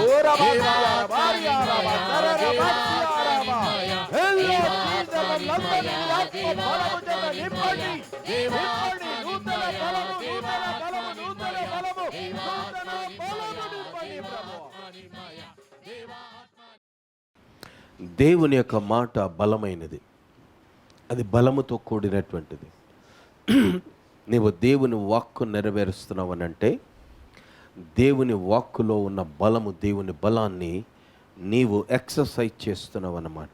దేవుని యొక్క మాట బలమైనది, అది బలముతో కూడినటువంటిది. నీవు దేవుని వాక్కు నెరవేరుస్తున్నావు అని అంటే, దేవుని వాక్కులో ఉన్న బలము, దేవుని బలాన్ని నీవు ఎక్సర్సైజ్ చేస్తున్నావు అన్నమాట.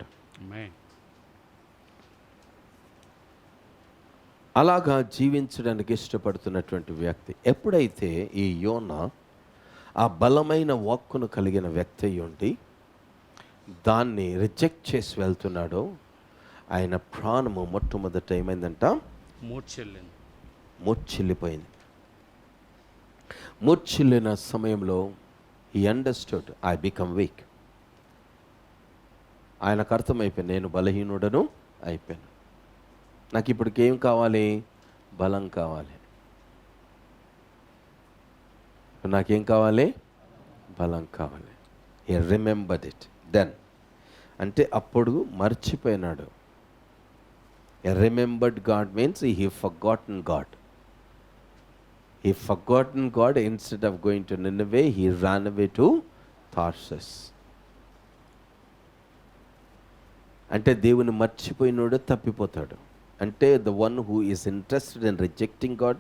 అలాగా జీవించడానికి ఇష్టపడుతున్నటువంటి వ్యక్తి ఎప్పుడైతే ఈ యోనా ఆ బలమైన వాక్కును కలిగిన వ్యక్తి అయి ఉండి దాన్ని రిజెక్ట్ చేసి వెళ్తున్నాడో, ఆయన ప్రాణము మొట్టమొదట ఏమైందంట? మూర్ఛిల్లింది. మూర్ఛిల్లిపోయింది. మూర్ఛిల్లిన సమయంలో he understood I become weak. ఆయనకు అర్థమైపోయింది, నేను బలహీనుడను అయిపోయాను. నాకు ఇప్పటికేం కావాలి? బలం కావాలి. నాకేం కావాలి? బలం కావాలి. He remembered it then. అంటే అప్పుడు మర్చిపోయినాడు. A remembered God means he forgotten God. He forgotten God. Instead of going to Nineveh, he ran away to Tarsus. అంటే దేవుని మర్చిపోయినోడు తప్పిపోతాడు. అంటే the one who is interested in rejecting God,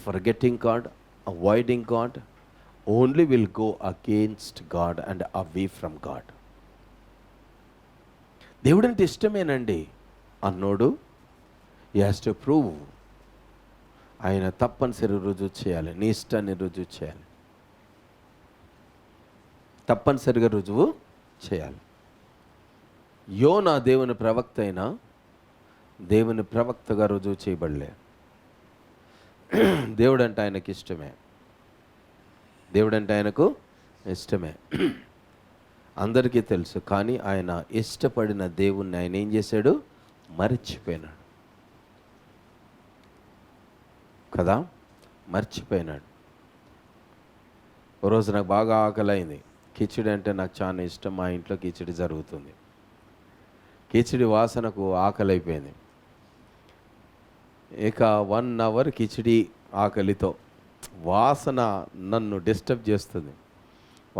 forgetting God, avoiding God, only will go against God and away from God. దేవుడంటే ఇష్టమేనండి అన్నోడు he has to prove, ఆయన తప్పనిసరి రుజువు చేయాలి. నీ ఇష్టాన్ని రుజువు చేయాలి, తప్పనిసరిగా రుజువు చేయాలి. యోనా దేవుని ప్రవక్త అయినా దేవుని ప్రవక్తగా రుజువు చేయబడలే. దేవుడంటే ఆయనకు ఇష్టమే. దేవుడంటే ఆయనకు ఇష్టమే, అందరికీ తెలుసు. కానీ ఆయన ఇష్టపడిన దేవుణ్ణి ఆయన ఏం చేశాడు? మర్చిపోయినాడు కదా, మర్చిపోయినాడు. ఓ రోజు నాకు బాగా ఆకలి అయింది. కిచిడి అంటే నాకు చాలా ఇష్టం. మా ఇంట్లో కిచిడి జరుగుతుంది. కిచిడి వాసనకు ఆకలి అయిపోయింది. ఇక 1 అవర్ కిచిడి ఆకలితో వాసన నన్ను డిస్టర్బ్ చేస్తుంది.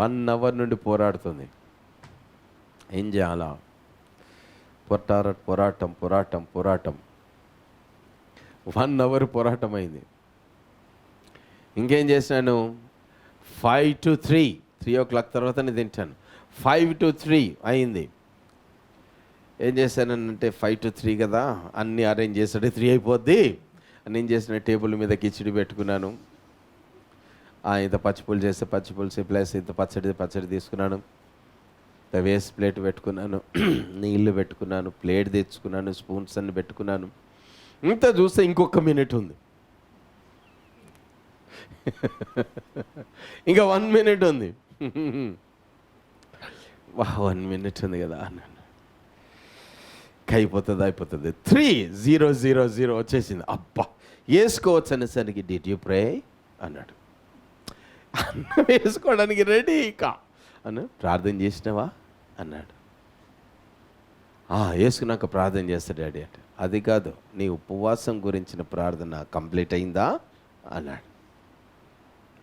1 అవర్ నుండి పోరాడుతుంది. ఏం చేయాలా? పోరాటం 1 అవర్ పోరాటం అయింది. ఇంకేం చేశాను? 5 to 3, 3 o'clock తర్వాతనే తింటాను. 5 to 3 అయింది. ఏం చేశానంటే 5 to 3 కదా, అన్నీ అరేంజ్ చేసాడు. 3 అయిపోద్ది అని ఏం చేసిన, టేబుల్ మీద కిచిడి పెట్టుకున్నాను. ఇంత పచ్చిపులు చేస్తే పచ్చిపులుసు ప్లస్ ఇంత పచ్చడి తీసుకున్నాను. వేస్ట్ ప్లేట్ పెట్టుకున్నాను, నీళ్ళు పెట్టుకున్నాను, ప్లేట్ తెచ్చుకున్నాను, స్పూన్స్ అన్ని పెట్టుకున్నాను. ఇంత చూస్తే ఇంకొక మినిట్ ఉంది, ఇంకా 1 minute ఉంది. 1 minute ఉంది కదా అన్నాను. అయిపోతుంది. 3:0:00 వచ్చేసింది. అబ్బా వేసుకోవచ్చు అనేసరికి డిడ్ యూ ప్రే అన్నాడు. అన్నం వేసుకోవడానికి రెడీ ఇక అన్న, ప్రార్థన చేసినావా అన్నాడు. వేసుకున్నాక ప్రార్థన చేస్తా డాడీ అంటే. అది కాదు, నీ ఉపవాసం గురించిన ప్రార్థన కంప్లీట్ అయిందా అన్నాడు.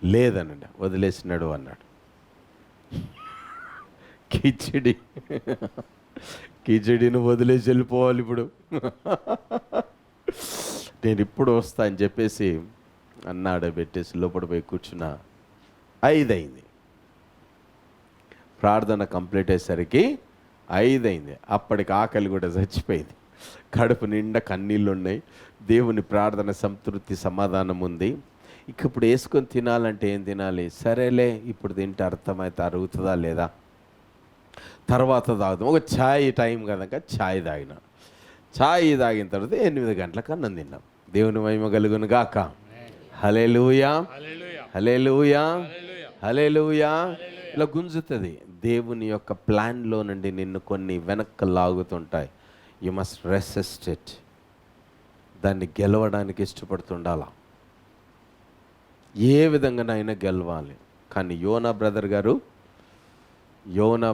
లేదనండి, వదిలేసినాడు అన్నాడు. కిచిడిని వదిలేసి వెళ్ళిపోవాలి ఇప్పుడు. నేను ఇప్పుడు వస్తా అని చెప్పేసి అన్నాడు. పెట్టేసి లోపల పోయి కూర్చున్నా. 5 అయింది. ప్రార్థన కంప్లీట్ అయ్యేసరికి 5 అయింది. అప్పటికి ఆకలి కూడా చచ్చిపోయింది. కడుపు నిండా కన్నీళ్ళు ఉన్నాయి. దేవుని ప్రార్థన సంతృప్తి సమాధానం ఉంది. ఇక ఇప్పుడు వేసుకొని తినాలంటే ఏం తినాలి? సరేలే ఇప్పుడు తింటే అర్థమైతే అరుగుతుందా లేదా, తర్వాత తాగుదాం. ఒక ఛాయ్ టైం కనుక ఛాయ్ తాగిన. ఛాయ్ తాగిన తర్వాత 8 గంటలకు అన్నం తిన్నాం. దేవుని మహిమ కలుగును గాక. హల్లెలూయా, హల్లెలూయా, హల్లెలూయా. ఇలా గుంజుతుంది. దేవుని యొక్క ప్లాన్లో నుండి నిన్ను కొన్ని వెనక్కి లాగుతుంటాయి. You must resist it. దాన్ని గెలవడానికి ఇష్టపడుతుండాలా. ఏ విధంగానైనా గెలవాలి. కానీ యోనా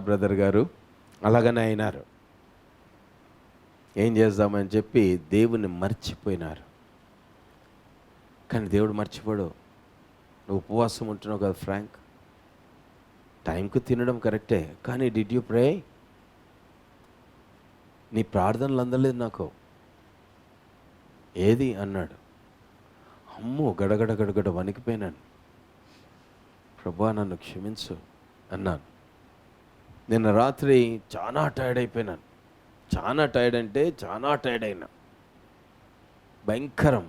బ్రదర్ గారు అలాగనే అయినారు. ఏం చేద్దామని చెప్పి దేవుని మర్చిపోయినారు. కానీ దేవుడు మర్చిపోడు. నువ్వు ఉపవాసం ఉంటున్నావు కదా ఫ్రాంక్, టైంకు తినడం కరెక్టే, కానీ డిడ్ యూ ప్రే? నీ ప్రార్థనలు అందలేదు నాకు. ఏది అన్నాడు. అమ్మో, గడగడ వణికిపోయినాను. ప్రభువా నన్ను క్షమించు అన్నాను. నిన్న రాత్రి చాలా టైర్డ్ అయిపోయినాను. చాలా టైర్డ్ అంటే చాలా టైర్డ్ అయినా, భయంకరం.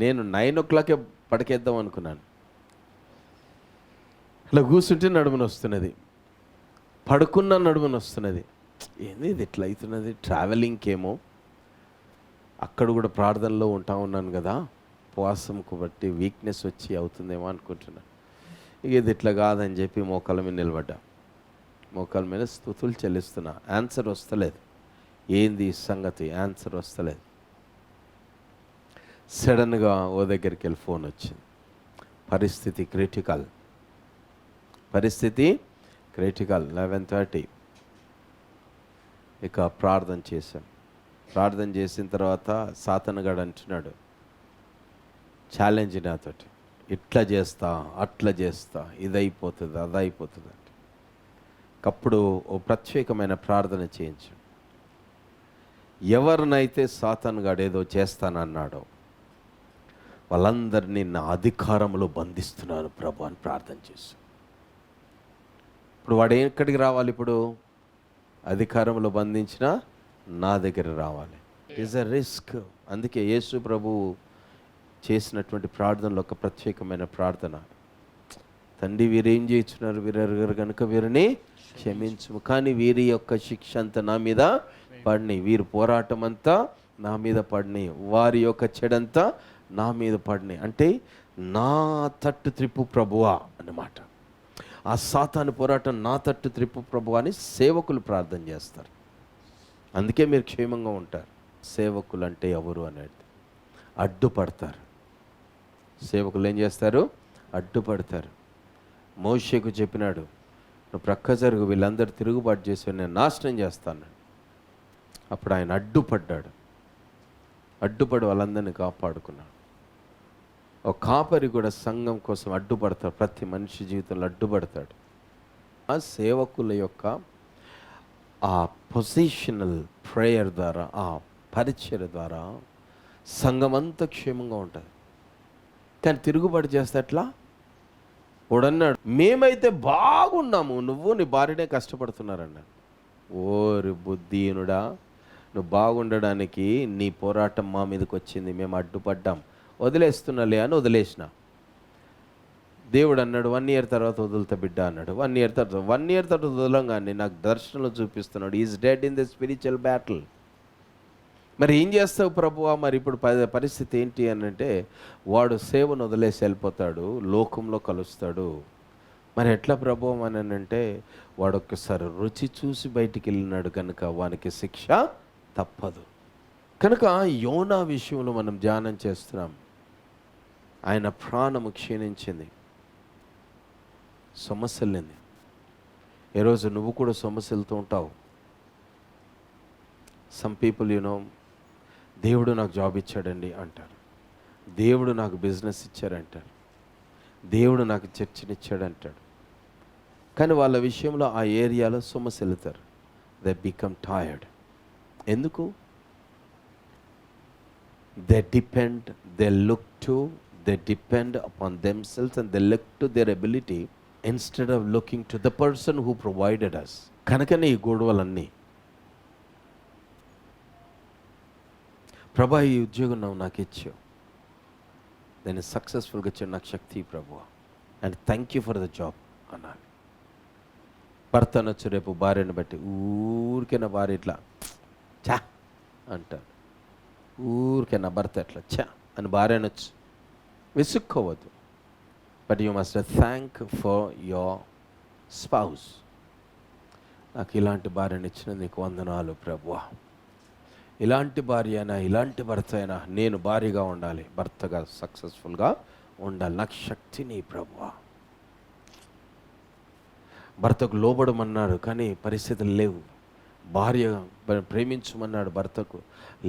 నేను 9 o'clock పడికేద్దాం అనుకున్నాను. అలా కూర్చుంటే నడుమున వస్తున్నది, పడుకున్న నడుమున వస్తున్నది. ఏంది ఇది ఇట్లా అవుతున్నది? ట్రావెలింగ్కేమో అక్కడ కూడా ప్రార్థనలో ఉంటా ఉన్నాను కదా, ఉపవాసంకు బట్టి వీక్నెస్ వచ్చి అవుతుందేమో అనుకుంటున్నాను. ఇక ఇది ఇట్లా కాదని చెప్పి మోకాళ్ళ మీద నిలబడ్డా. మోకాళ్ళ మీద స్తుతులు చెల్లిస్తున్నా. ఆన్సర్ వస్తలేదు. ఏంది ఈ సంగతి, ఆన్సర్ వస్తలేదు. సడన్గా ఓ దగ్గరికి వెళ్ళి ఫోన్ వచ్చింది. పరిస్థితి క్రిటికల్, 11:30. ఇక ప్రార్థన చేశాం. ప్రార్థన చేసిన తర్వాత సాతనగాడు అంటున్నాడు, ఛాలెంజ్ నాతోటి, ఇట్లా చేస్తా అట్లా చేస్తా, ఇదైపోతుంది అదైపోతుంది అంటే. అప్పుడు ఓ ప్రత్యేకమైన ప్రార్థన చేయించాడు. ఎవరినైతే సాతానుగాడు ఏదో చేస్తానన్నాడో వాళ్ళందరినీ నా అధికారంలో బంధిస్తున్నాను ప్రభు అని ప్రార్థన చేశాను. ఇప్పుడు వాడు ఎక్కడికి రావాలి? ఇప్పుడు అధికారంలో బంధించిన నా దగ్గర రావాలి. It is a risk. అందుకే యేసు ప్రభు చేసినటువంటి ప్రార్థనలో ఒక ప్రత్యేకమైన ప్రార్థన, తండ్రి వీరేం చేస్తున్నారు, వీరెరగరు కనుక వీరిని క్షమించు, కానీ వీరి యొక్క శిక్ష అంతా నా మీద పడిని, వీరి పోరాటం అంతా నా మీద పడిని, వారి యొక్క చెడంతా నా మీద పడిని. అంటే నా తట్టు త్రిప్పు ప్రభువా అన్నమాట. ఆ సాతాను పోరాటం నా తట్టు త్రిప్పు ప్రభువా అని సేవకులు ప్రార్థన చేస్తారు. అందుకే మీరు క్షేమంగా ఉంటారు. సేవకులు అంటే ఎవరు అనేది అడ్డుపడతారు. సేవకులు ఏం చేస్తారు? అడ్డుపడతారు. మోషేకు చెప్పినాడు, నువ్వు ప్రక్క జరుగు, వీళ్ళందరూ తిరుగుబాటు చేసి నేను నాశనం చేస్తాను. అప్పుడు ఆయన అడ్డుపడ్డాడు. అడ్డుపడి వాళ్ళందరినీ కాపాడుకున్నాడు. ఒక కాపరి కూడా సంఘం కోసం అడ్డుపడతాడు. ప్రతి మనిషి జీవితంలో అడ్డుపడతాడు. ఆ సేవకుల యొక్క ఆ పొజిషనల్ ప్రేయర్ ద్వారా, ఆ పరిచయ ద్వారా సంఘం అంతా క్షేమంగా ఉంటుంది. కానీ తిరుగుబాటు చేస్తే ఎట్లా? వాడన్నాడు, మేమైతే బాగున్నాము, నువ్వు నీ భార్యనే కష్టపడుతున్నారన్నాడు. ఓరి బుద్ధిహీనుడా, నువ్వు బాగుండడానికి నీ పోరాటం మా మీదకి వచ్చింది, మేము అడ్డుపడ్డాం, వదిలేస్తున్నాలే అని వదిలేసిన. దేవుడు అన్నాడు 1 year తర్వాత వదులుతా బిడ్డ అన్నాడు. 1 year తర్వాత వదలంగానే నాకు దర్శనంలో చూపిస్తున్నాడు, is dead in the spiritual battle. మరి ఏం చేస్తావు ప్రభువా? మరి ఇప్పుడు పరిస్థితి ఏంటి అని అంటే, వాడు సేవను వదిలేసి వెళ్ళిపోతాడు, లోకంలో కలుస్తాడు. మరి ఎట్లా ప్రభువం అని అంటే, వాడు ఒక్కసారి రుచి చూసి బయటికి వెళ్ళినాడు కనుక వానికి శిక్ష తప్పదు. కనుక యోనా విషయంలో మనం ధ్యానం చేస్తున్నాం. ఆయన ప్రాణము క్షీణించింది, సమస్యలేంది. ఈరోజు నువ్వు కూడా సమస్యలతో ఉంటావు. సమ్ పీపుల్ దేవుడు నాకు జాబ్ ఇచ్చాడండి అంటారు, దేవుడు నాకు బిజినెస్ ఇచ్చారంటారు, దేవుడు నాకు చర్చనిచ్చాడంటాడు. కానీ వాళ్ళ విషయంలో ఆ ఏరియాలో సమస్యలుతారు. They become tired. ఎందుకు? They depend upon themselves and they look to their ability instead of looking to the person who provided us. కనుకనే ఈ గొడవలన్నీ. ప్రభా, ఈ ఉద్యోగం నాకు ఇచ్చావు, దాన్ని సక్సెస్ఫుల్గా ఇచ్చావు, నాకు శక్తి ప్రభువా, and thank you for the job అనాలి. భర్త అనొచ్చు రేపు భార్యను బట్టి, ఊరికే నా భార్య ఇట్లా చా అంటారు, ఊరికే నా భర్త ఎట్లా చా అని భార్య అనొచ్చు. విసుక్కోవద్దు. But you must thank for your spouse. నాకు ఇలాంటి భార్యను ఇచ్చిన నీకు వందనాలు ప్రభువా. ఇలాంటి భార్య అయినా, ఇలాంటి భర్త అయినా నేను భార్యగా ఉండాలి, భర్తగా సక్సెస్ఫుల్గా ఉండాలి. నాకు శక్తిని ప్రభువా. భర్తకు లోబడమన్నాడు కానీ పరిస్థితులు లేవు. భార్య ప్రేమించమన్నాడు, భర్తకు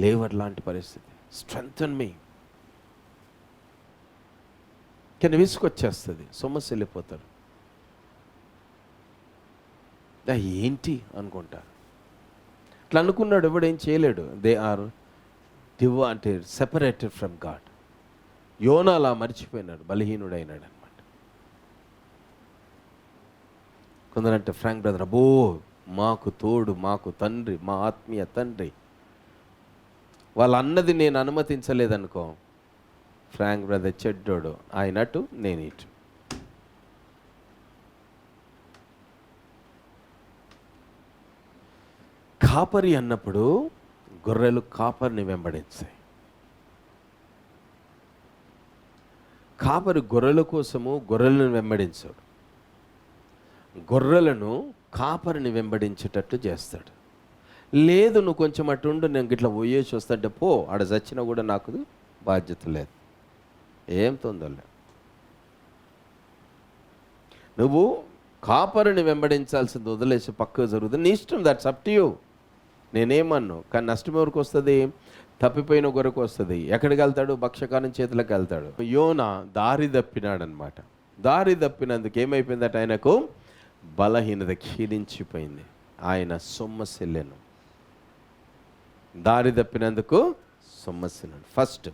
లేవు అట్లాంటి పరిస్థితి. స్ట్రెంగ్తన్ మీ. కానీ విసుకొచ్చేస్తుంది, సమస్య వెళ్ళిపోతారు. ఏంటి అనుకుంటారు. ఇట్లా అనుకున్నాడు, ఎవడేం చేయలేడు. They are separated from God. Jonah అలా మర్చిపోయినాడు, బలహీనుడైనాడు అనమాట. కొందరంటే ఫ్రాంక్ బ్రదర్, అబ్బో మాకు తోడు, మాకు తండ్రి, మా ఆత్మీయ తండ్రి, వాళ్ళ అన్నది నేను అనుమతించలేదనుకో, ఫ్రాంక్ బ్రదర్ చెడ్డోడు, ఆయన అటు నేను ఇటు. కాపరి అన్నప్పుడు గొర్రెలు కాపరిని వెంబడించాయి. కాపరి గొర్రెల కోసము గొర్రెలను వెంబడించాడు, గొర్రెలను కాపరిని వెంబడించేటట్లు చేస్తాడు. లేదు నువ్వు కొంచెం అటు ఉండు, నేను ఇట్లా పోయేసి వస్తాంటే పో, ఆడ చచ్చినా కూడా నాకు బాధ్యత లేదు, ఏం తొందరలే. నువ్వు కాపరిని వెంబడించాల్సింది వదిలేసి పక్కకు జరుగుతుంది, నీ ఇష్టం, దట్స్ అప్ టు యూ. నేనేమన్ను, కానీ నష్టం ఎవరికి వస్తుంది? తప్పిపోయిన గొర్రెకు వస్తుంది. ఎక్కడికి వెళ్తాడు? భక్షకాలం చేతులకు వెళ్తాడు. యోనా దారి తప్పినాడనమాట. దారి తప్పినందుకు ఏమైపోయిందట? ఆయనకు బలహీనత క్షీణించిపోయింది, ఆయన సొమ్మసిల్లెను. దారి తప్పినందుకు సొమ్మసిల్లను. ఫస్ట్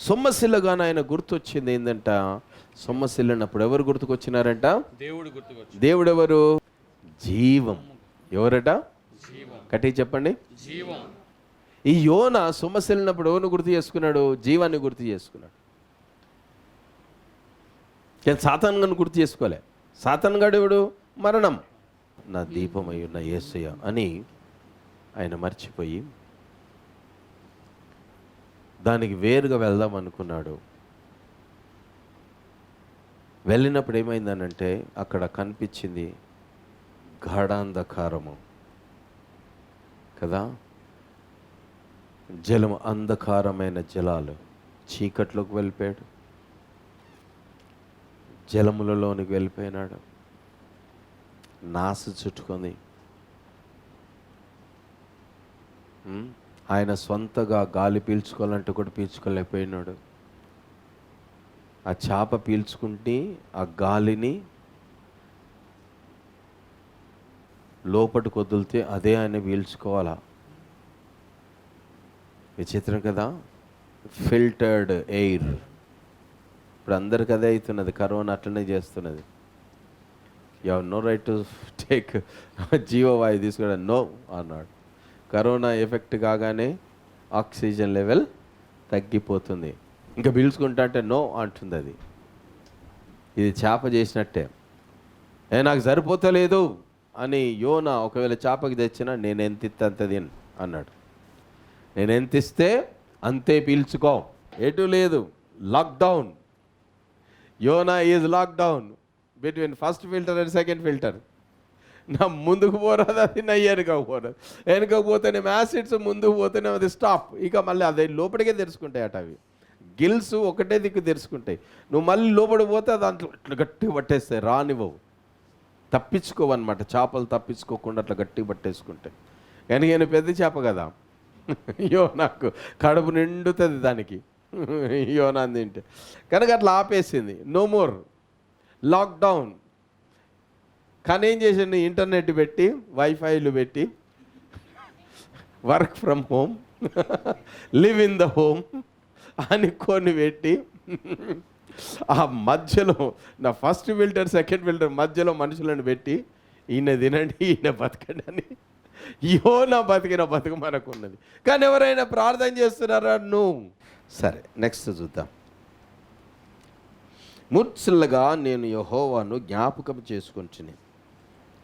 సొమ్మసిల్లగానే ఆయన గుర్తొచ్చింది ఏంటంట? సొమ్మసిల్లినప్పుడు ఎవరు గుర్తుకొచ్చినారంట? దేవుడు గుర్తుకొచ్చి. దేవుడు ఎవరు? జీవం. ఎవరట? జీవం. కట్టి చెప్పండి. జీవం. ఈ యోనా సొమ్మసిల్లినప్పుడు ఎవరిని గుర్తు చేసుకున్నాడు? జీవాన్ని గుర్తు చేసుకున్నాడు. కానీ సాతాను గారిని గుర్తు చేసుకోలే. సాతాను గాడు ఎవడు? మరణం. నా దీపమై ఉన్న యేసయ్య అని ఆయన మర్చిపోయి దానికి వేరుగా వెళ్దాం అనుకున్నాడు. వెళ్ళినప్పుడు ఏమైందనంటే అక్కడ కనిపించింది గాఢాంధకారము కదా, జలము, అంధకారమైన జలాలు. చీకట్లోకి వెళ్ళిపోయాడు, జలములలోనికి వెళ్ళిపోయినాడు. నాసు చుట్టుకుంది. ఆయన సొంతగా గాలి పీల్చుకోవాలంటే కూడా పీల్చుకోలేకపోయినాడు. ఆ చేప పీల్చుకుంటే ఆ గాలిని లోపటికి వదిలితే అదే ఆయన పీల్చుకోవాలా. విచిత్రం కదా, ఫిల్టర్డ్ ఎయిర్. ఇప్పుడు అందరికి అదే అవుతున్నది, కరోనా అట్లనే చేస్తున్నది. You have no right to take జీవవాయు తీసుకోవడం, నో అన్నాడు. కరోనా ఎఫెక్ట్ కాగానే ఆక్సిజన్ లెవెల్ తగ్గిపోతుంది, ఇంకా పీల్చుకుంటా అంటే నో అంటుంది. అది ఇది చేప చేసినట్టే. నాకు సరిపోతలేదు అని యోనా ఒకవేళ చేపకి తెచ్చినా నేను ఎంత ఇస్తే అంత తిను అన్నాడు. నేను ఎంత ఇస్తే అంతే పీల్చుకో, ఎటు లేదు. Lockdown. Yona is lockdown between first filter and second filter. నా ముందుకు పోరాదు, అది నా వెనుకకు పోరాదు. వెనుకపోతేనేమో యాసిడ్స్, ముందుకు పోతేనేమో అది స్టాప్. ఇక మళ్ళీ అదే లోపలికే తెరుచుకుంటాయి అట. అవి గిల్స్ ఒకటే దిక్కు తెరుచుకుంటాయి. నువ్వు మళ్ళీ లోపలికి పోతే దాంట్లో ఇట్లా గట్టిగా పట్టేస్తాయి, రానివ్వవు. తప్పించుకోవన్నమాట. చేపలు తప్పించుకోకుండా అట్లా గట్టిగా పట్టేసుకుంటాయి. కానీ పెద్ద చేప కదా, నాకు కడుపు నిండుతుంది దానికి యోనా తింటే. కనుక అట్లా ఆపేసింది. No more lockdown. కానీ ఏం చేసిండు? ఇంటర్నెట్ పెట్టి, వైఫైలు పెట్టి, work from home, live in the home అని కొన్ని పెట్టి, ఆ మధ్యలో నా ఫస్ట్ ఫిల్టర్ సెకండ్ ఫిల్టర్ మధ్యలో మనుషులను పెట్టి, ఈయన తినండి, ఈయన బతకండి అని. యోనా బతికిన బతుకు మనకు ఉన్నది. కానీ ఎవరైనా ప్రార్థన చేస్తున్నారా? నువ్వు. సరే, నెక్స్ట్ చూద్దాం. ముర్చిల్లగా నేను యెహోవాను జ్ఞాపకం చేసుకుంటుని.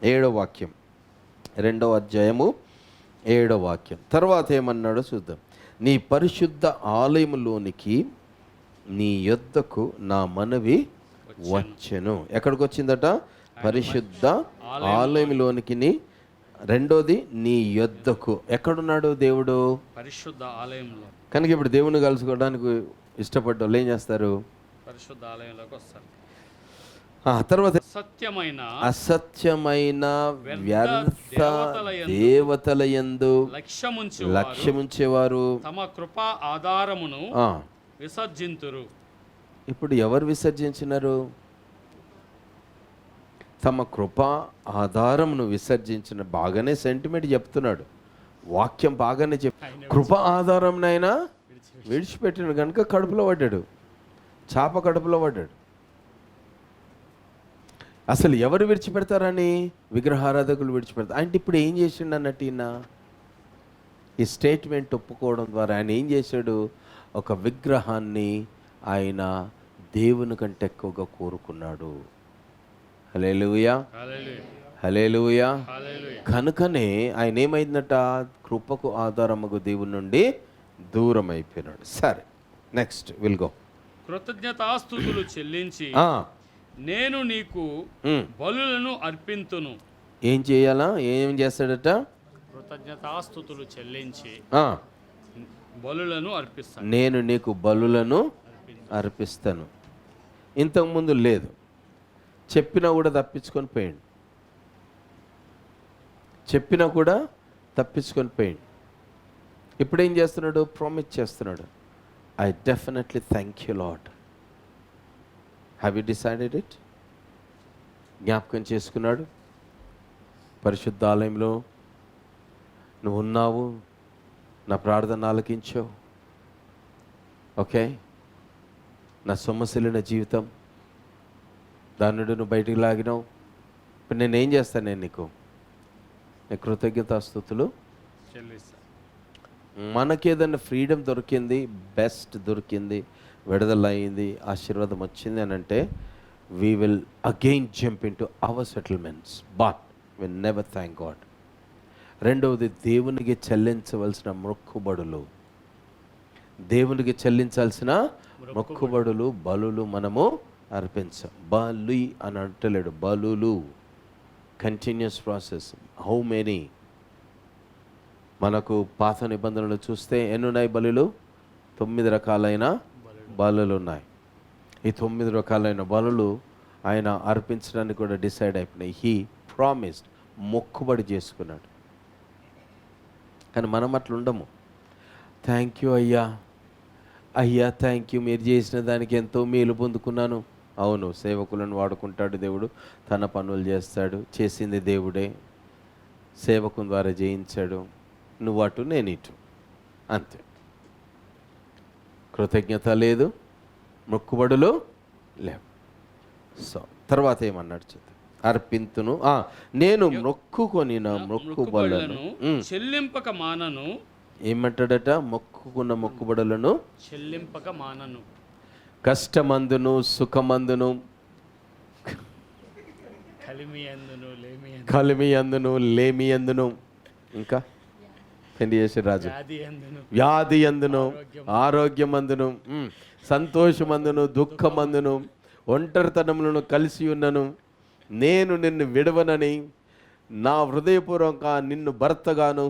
7వ వాక్యం, 2వ అధ్యాయము 7వ వాక్యం. తర్వాత ఏమన్నాడో చూద్దాం. నీ పరిశుద్ధ ఆలయములోనికి నీ యొద్దకు నా మనవి వచ్చెను. ఎక్కడికి వచ్చిందట? పరిశుద్ధ ఆలయంలోనికి. రెండోది నీ యొద్దకు. ఎక్కడున్నాడు దేవుడు? పరిశుద్ధ ఆలయంలో. కనుక ఇప్పుడు దేవుని కలుసుకోవడానికి ఇష్టపడ్డ వాళ్ళు ఏం చేస్తారు? పరిశుద్ధ ఆలయంలోకి వస్తారు. తర్వాత అసత్యమైన వ్యర్థ దేవతల యందు లక్ష్యముంచేవారు తమ కృపా ఆధారమును విసర్జింతురు. ఇప్పుడు ఎవరు విసర్జించినారు? తమ కృపా ఆధారమును విసర్జించిన. బాగానే సెంటిమెంట్ చెప్తున్నాడు, వాక్యం బాగానే కృప ఆధారంనైనా విడిచిపెట్టినాడు కనుక కడుపులో పడ్డాడు, చేప కడుపులో పడ్డాడు. అసలు ఎవరు విడిచిపెడతారని? విగ్రహారాధకులు విడిచిపెడతారు. అంటే ఇప్పుడు ఏం చేసిండు అన్నట్టు ఈయన ఈ స్టేట్మెంట్ ఒప్పుకోవడం ద్వారా ఆయన ఏం చేశాడు? ఒక విగ్రహాన్ని ఆయన దేవుని కంటే ఎక్కువగా కోరుకున్నాడు. హల్లెలూయా, హల్లెలూయా. కనుకనే ఆయన ఏమైందట? కృపకు ఆధారముగు దేవుని నుండి దూరం అయిపోయినాడు. సరే, నెక్స్ట్ విల్ గో. కృతజ్ఞతాస్తుతులు చెల్లించి ఆ, నేను నీకు ఉమ్. బలులను అర్పింతును. ఏం చేయాలా? ఏం చేస్తాడట? కృతజ్ఞతాస్తుతులు చెల్లించి ఆ, బలులను అర్పిస్తాను. నేను నీకు బలులను అర్పిస్తాను. ఇంతకుముందు లేదు, చెప్పినా కూడా తప్పించుకొని పోయిండు. చెప్పినా కూడా తప్పించుకొని పోయిండు. ఇప్పుడు ఏం చేస్తున్నాడు? ప్రామిస్ చేస్తున్నాడు. I definitely thank you lord. Have you decided it? జ్ఞాపకం చేసుకున్నాడు. పరిశుద్ధ ఆలయంలో నువ్వు ఉన్నావు, నా ప్రార్థన ఆలకించావు. ఓకే, నా సొమ్మసిల్లిన జీవితం దాని నుండి నువ్వు బయటికి లాగినావు. ఇప్పుడు నేనేం చేస్తాను? నేను నీకు కృతజ్ఞతాస్తుతులు చెల్లిస్తాను. మనకేదన్నా ఫ్రీడమ్ దొరికింది, బెస్ట్ దొరికింది, విడుదల అయింది, ఆశీర్వాదం వచ్చింది అని అంటే we will again jump in to our settlements, but will never thank God. రెండవది, దేవునికి చెల్లించవలసిన మొక్కుబడులు. దేవునికి చెల్లించాల్సిన మొక్కుబడులు, బలులు మనము అర్పించాం. బలి అని అంటలేడు, బలులు. Continuous process. How many? మనకు పాత నిబంధనలు చూస్తే ఎన్నున్నాయి బలులు? 9 రకాలైన బలులు ఉన్నాయి. ఈ 9 రకాలైన బలులు ఆయన అర్పించడానికి కూడా డిసైడ్ అయిపోయినాయి. హీ ప్రామిస్డ్, మొక్కుబడి చేసుకున్నాడు. కానీ మనం అట్లా ఉండము. థ్యాంక్ యూ అయ్యా, అయ్యా థ్యాంక్ యూ, మీరు చేసిన దానికి ఎంతో మేలు పొందుకున్నాను. అవును, సేవకులను వాడుకుంటాడు దేవుడు, తన పనులు చేస్తాడు. చేసింది దేవుడే, సేవకుని ద్వారా చేయించాడు. నువ్వు అటు, నేను ఇటు, అంతే. కృతజ్ఞత లేదు, మొక్కుబడులు లేవు. సో తర్వాత ఏమన్నాడు చూద్దాం. అర్పింతును, నేను మొక్కుకొనిన మొక్కుబడులను చెల్లింపక మానను. ఏమంటాడట? మొక్కుకున్న మొక్కుబడులను చెల్లింపక మానను. కష్టమందును సుఖమందును కలిమి అందును లేమి అందును, ఇంకా పెళ్లి చేసే రాజు, వ్యాధి అందును ఆరోగ్యమందును సంతోషమందును దుఃఖమందును ఒంటరితనములను కలిసి ఉన్నను నేను నిన్ను విడవనని నా హృదయపూర్వకంగా నిన్ను భర్తగాను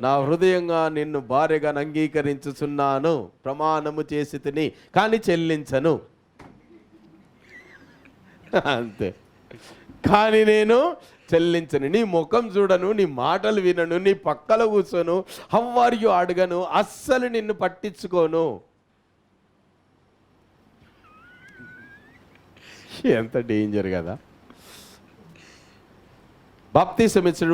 నా హృదయంగా నిన్ను భార్యగా అంగీకరించుచున్నాను. ప్రమాణము చేసి తిని కానీ చెల్లించను, అంతే. కానీ నేను చెల్లించను. నీ ముఖం చూడను, నీ మాటలు వినను, నీ పక్కల కూర్చోను, హౌ ఆర్ యు అడగను, అస్సలు నిన్ను పట్టించుకోను. ఎంత డేంజర్ కదా. బాప్తిసం ఇచ్చిన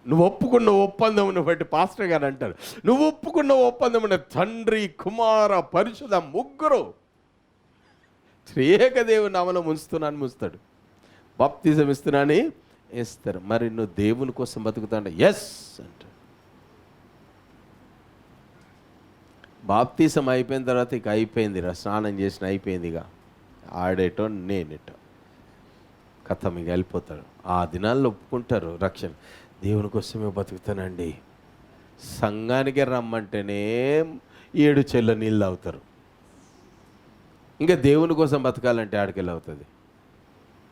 నువ్వు ఒప్పుకున్న ఒప్పందమును బట్టి పాస్టర్ గారు అంటారు, నువ్వు ఒప్పుకున్న ఒప్పందమున తండ్రి కుమార పరిశుద్ధ ముగ్గురు ఏకదేవుని నామములో ముంచుతాడు. బాప్తిజం ఇస్తున్నాని ఇస్తారు. మరి నువ్వు దేవుని కోసం బతుకుతాండ? ఎస్ అంటాడు. బాప్తిజం అయిపోయిన తర్వాత ఇక అయిపోయింది, స్నానం చేసిన అయిపోయింది, ఇక ఆడేటో నేనేటో కథం, ఇక వెళ్ళిపోతాడు. ఆ దినాల్లో ఒప్పుకుంటారు రక్షణ. దేవుని కోసమే బతుకుతానండి. సంఘానికే రమ్మంటేనే 7 చెల్ల నీళ్ళు అవుతారు. ఇంకా దేవుని కోసం బతకాలంటే ఆడికెళ్ళి అవుతుంది.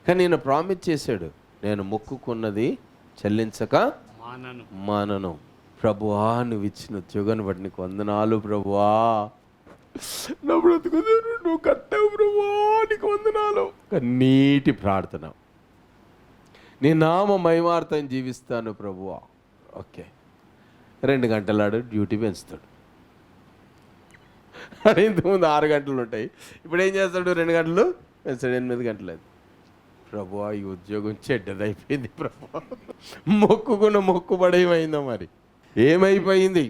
కానీ నేను ప్రామిస్ చేశాడు, నేను మొక్కుకున్నది చెల్లించక మానను. ప్రభువా, నువ్వు ఇచ్చిన ఉద్యోగాన్ని బట్టి నీకు వందనాలు ప్రభువా, నా బ్రతుకు నువ్వు కట్టావు ప్రభువా, నీకు వందనాలు. నీటి ప్రార్థన, నీ నామ మహిమార్థం జీవిస్తాను ప్రభువా. ఓకే, 2 గంటలాడు డ్యూటీ పెంచుతాడు. ఇంతకుముందు 6 గంటలు ఉంటాయి, ఇప్పుడు ఏం చేస్తాడు? 2 గంటలు పెంచాడు, 8 గంటలు అయింది. ప్రభువా, ఈ ఉద్యోగం చెడ్డదైపోయింది ప్రభువా. మొక్కుకున్న మొక్కుబడి ఏమైందో మరి, ఏమైపోయింది?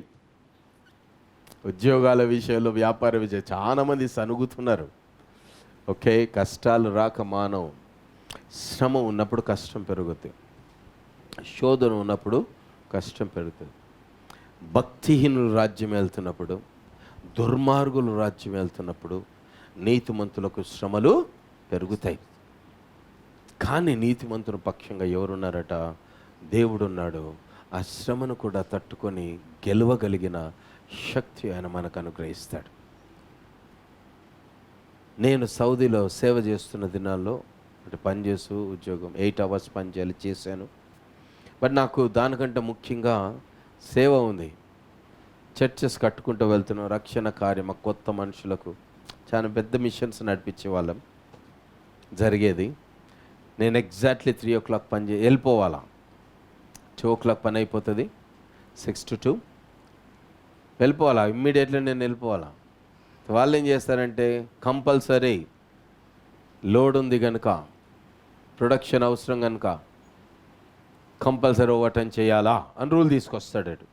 ఉద్యోగాల విషయంలో, వ్యాపార విషయం చాలామంది సనుగుతున్నారు. ఓకే, కష్టాలు రాక మానవు. శ్రమ ఉన్నప్పుడు కష్టం పెరుగుతుంది, శోధన ఉన్నప్పుడు కష్టం పెరుగుతుంది. భక్తిహీనులు రాజ్యం వెళ్తున్నప్పుడు, దుర్మార్గులు రాజ్యం వెళ్తున్నప్పుడు నీతిమంతులకు శ్రమలు పెరుగుతాయి. కానీ నీతిమంతుల పక్షంగా ఎవరున్నారట? దేవుడున్నాడు. ఆ శ్రమను కూడా తట్టుకొని గెలవగలిగిన శక్తి ఆయన మనకు అనుగ్రహిస్తాడు. నేను సౌదీలో సేవ చేస్తున్న దినాల్లో అంటే పనిచేస్తూ ఉద్యోగం 8 అవర్స్ పని చేశాను. బట్ నాకు దానికంటే ముఖ్యంగా సేవ ఉంది. చర్చెస్ కట్టుకుంటూ వెళ్తున్నాం, రక్షణ కార్యం, కొత్త మనుషులకు చాలా పెద్ద మిషన్స్ నడిపించే వాళ్ళం జరిగేది. నేను ఎగ్జాక్ట్లీ 3 o'clock వెళ్ళిపోవాలా. 2 o'clock పని అయిపోతుంది, 6 to 2 వెళ్ళిపోవాలా. ఇమ్మీడియట్లీ నేను వెళ్ళిపోవాలా. వాళ్ళు ఏం చేస్తారంటే కంపల్సరీ లోడ్ ఉంది కనుక, ప్రొడక్షన్ అవసరం కనుక కంపల్సరీ ఓవర్ టైం చేయాలా అని రూల్ తీసుకొస్తాడు.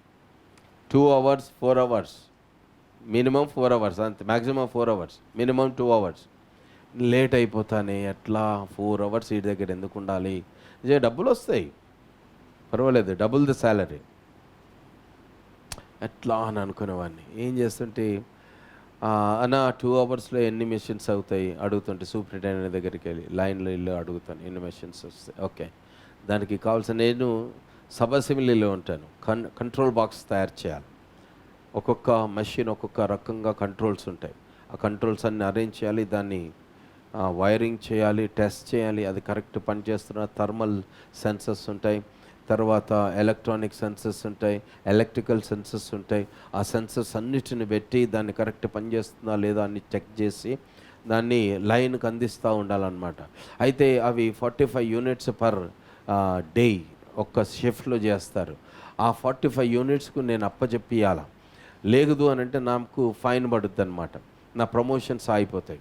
2 hours 4 hours మినిమం 4 hours అంతే, maximum 4 hours, minimum 2 hours. Late అయిపోతానే ఎట్లా 4 hours ఈ దగ్గర ఎందుకు ఉండాలి, డబ్బులు వస్తాయి పర్వాలేదు, డబుల్ ది శాలరీ ఎట్లా అని అనుకునేవాడిని. ఏం చేస్తుంటే అన్న 2 hours ఎన్ని మెషిన్స్ అవుతాయి అడుగుతుంటే సూపరింటెండెంట్ దగ్గరికి వెళ్ళి లైన్లో ఇల్లు అడుగుతాను, ఎన్ని మెషిన్స్ వస్తాయి. ఓకే, దానికి కావాల్సిన నేను సబ్ అసెంబ్లీలో ఉంటాను, కంట్రోల్ బాక్స్ తయారు చేయాలి. ఒక్కొక్క మెషిన్ ఒక్కొక్క రకంగా కంట్రోల్స్ ఉంటాయి. ఆ కంట్రోల్స్ అన్ని అరేంజ్ చేయాలి, దాన్ని వైరింగ్ చేయాలి, టెస్ట్ చేయాలి, అది కరెక్ట్ పనిచేస్తున్న. థర్మల్ సెన్సర్స్ ఉంటాయి, తర్వాత ఎలక్ట్రానిక్ సెన్సర్స్ ఉంటాయి, ఎలక్ట్రికల్ సెన్సర్స్ ఉంటాయి. ఆ సెన్సర్స్ అన్నిటిని పెట్టి దాన్ని కరెక్ట్ పనిచేస్తుందా లేదా అని చెక్ చేసి దాన్ని లైన్కి అందిస్తూ ఉండాలన్నమాట. అయితే అవి 45 units పర్ డే ఒక్క షిఫ్ట్లో చేస్తారు. ఆ 45 unitsకు నేను అప్పచెప్పియాల. లేదు అని అంటే నాకు ఫైన్ పడుద్ది అనమాట, నా ప్రమోషన్స్ ఆగిపోతాయి.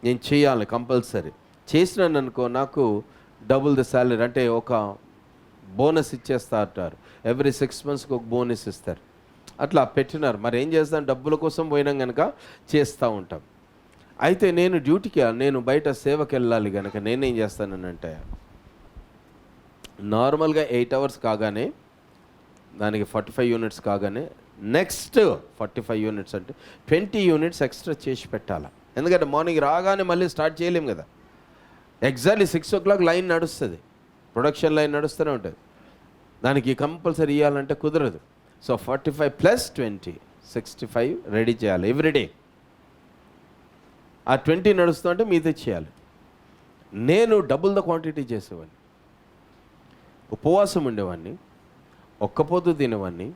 నేను చేయాలి కంపల్సరీ. చేసినాను అనుకో నాకు డబుల్ ది శాలరీ, అంటే ఒక బోనస్ ఇచ్చేస్తా అంటారు. ఎవ్రీ 6 monthsకి ఒక బోనస్ ఇస్తారు. అట్లా పెట్టినారు. మరి ఏం చేస్తాను, డబ్బుల కోసం పోయినాం కనుక చేస్తూ ఉంటాం. అయితే నేను డ్యూటీకి, నేను బయట సేవకి వెళ్ళాలి కనుక నేనేం చేస్తానంటే నార్మల్గా 8 hours కాగానే దానికి 45 units కాగానే నెక్స్ట్ 45 units అంటే 20 units ఎక్స్ట్రా చేసి పెట్టాలి. ఎందుకంటే మార్నింగ్ రాగానే మళ్ళీ స్టార్ట్ చేయలేం కదా. ఎగ్జాక్ట్లీ 6 o'clock లైన్ నడుస్తుంది, ప్రొడక్షన్ లైన్ నడుస్తూనే ఉంటుంది. దానికి కంపల్సరీ ఇవ్వాలంటే కుదరదు. సో 45 + 20 65 రెడీ చేయాలి ఎవ్రీడే. ఆ 20 నడుస్తుంటే మీదే చేయాలి. నేను డబుల్ ద క్వాంటిటీ చేసేవాడిని, ఉపవాసం ఉండేవాడిని, ఒక్కపోతు తినేవాడిని,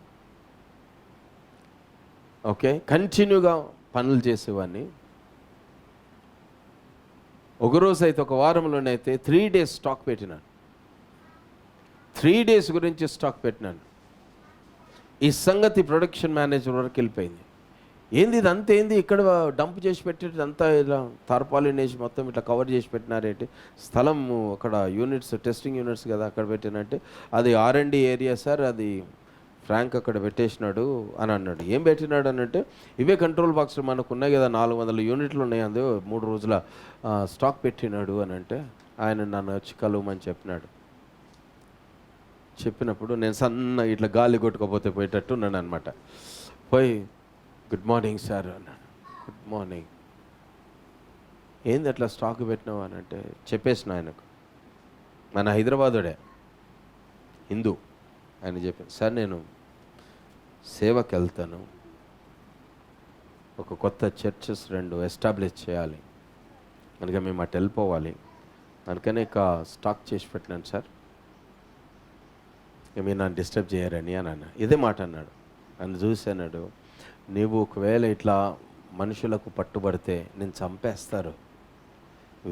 ఓకే, కంటిన్యూగా పనులు చేసేవాడిని. ఒకరోజు అయితే ఒక వారంలోనైతే 3 days స్టాక్ పెట్టినాను. 3 days గురించి స్టాక్ పెట్టినాను. ఈ సంగతి ప్రొడక్షన్ మేనేజర్ వరకు వెళ్ళిపోయింది. ఏంది ఇది అంత, ఏంది ఇక్కడ డంప్ చేసి పెట్టేది అంతా, ఇలా తార్పాలిన్ వేసి మొత్తం ఇట్లా కవర్ చేసి పెట్టినారేంటి, స్థలం అక్కడ యూనిట్స్ టెస్టింగ్ యూనిట్స్ కదా అక్కడ పెట్టినంటే అది R&D ఏరియా సార్, అది ఫ్రాంక్ అక్కడ పెట్టేసినాడు అని అన్నాడు. ఏం పెట్టినాడు అని అంటే ఇవే కంట్రోల్ బాక్స్ మనకు ఉన్నాయి కదా, 400 units ఉన్నాయి, అందు 3 రోజుల స్టాక్ పెట్టినాడు అని అంటే ఆయన నన్ను వచ్చి కలవమని చెప్పినప్పుడు నేను సన్న ఇట్లా గాలి కొట్టుకోపోతే పోయేటట్టు ఉన్నాను అనమాట. పోయి గుడ్ మార్నింగ్ సార్ అన్నాడు. గుడ్ మార్నింగ్, ఏంది అట్లా స్టాక్ పెట్టినావు అని అంటే చెప్పేసిన ఆయనకు, మన హైదరాబాదుడే హిందూ. ఆయన చెప్పాను, సార్ నేను సేవకి వెళ్తాను, ఒక కొత్త చర్చెస్ 2 ఎస్టాబ్లిష్ చేయాలి, అందుకే మేము అటు వెళ్ళిపోవాలి, అందుకనే ఇక స్టాక్ చేసి పెట్టినాను సార్, ఇక మీరు నన్ను డిస్టర్బ్ చేయరని అని అన్న. ఇదే మాట అన్నాడు. నన్ను చూసి అన్నాడు, నీవు ఒకవేళ ఇట్లా మనుషులకు పట్టుబడితే నేను చంపేస్తారు,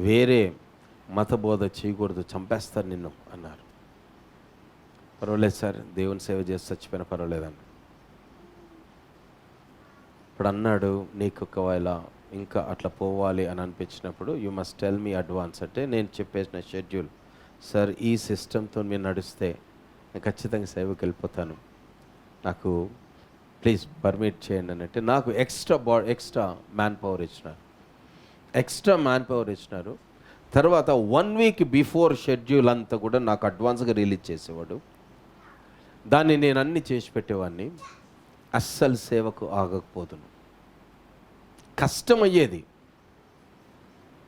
వేరే మత బోధ చేయకూడదు, చంపేస్తారు నిన్ను అన్నారు. పర్వాలేదు సార్, దేవుని సేవ చేసి చచ్చిపోయినా పర్వాలేదన్న. ఇప్పుడు అన్నాడు, నీకు ఒకవేళ ఇంకా అట్లా పోవాలి అని అనిపించినప్పుడు you must tell me advance. అంటే నేను చెప్పేసిన షెడ్యూల్, సార్ ఈ సిస్టంతో మీరు నడిస్తే నేను ఖచ్చితంగా సేవకి వెళ్ళిపోతాను, నాకు ప్లీజ్ పర్మిట్ చేయండి అని. అంటే నాకు ఎక్స్ట్రా మ్యాన్ పవర్ ఇచ్చినారు. తర్వాత 1 week బిఫోర్ షెడ్యూల్ అంతా కూడా నాకు అడ్వాన్స్గా రిలీజ్ చేసేవాడు. దాన్ని నేను అన్ని చేసి పెట్టేవాడిని. అస్సలు సేవకు ఆగకపోతున్నాను. కష్టమయ్యేది,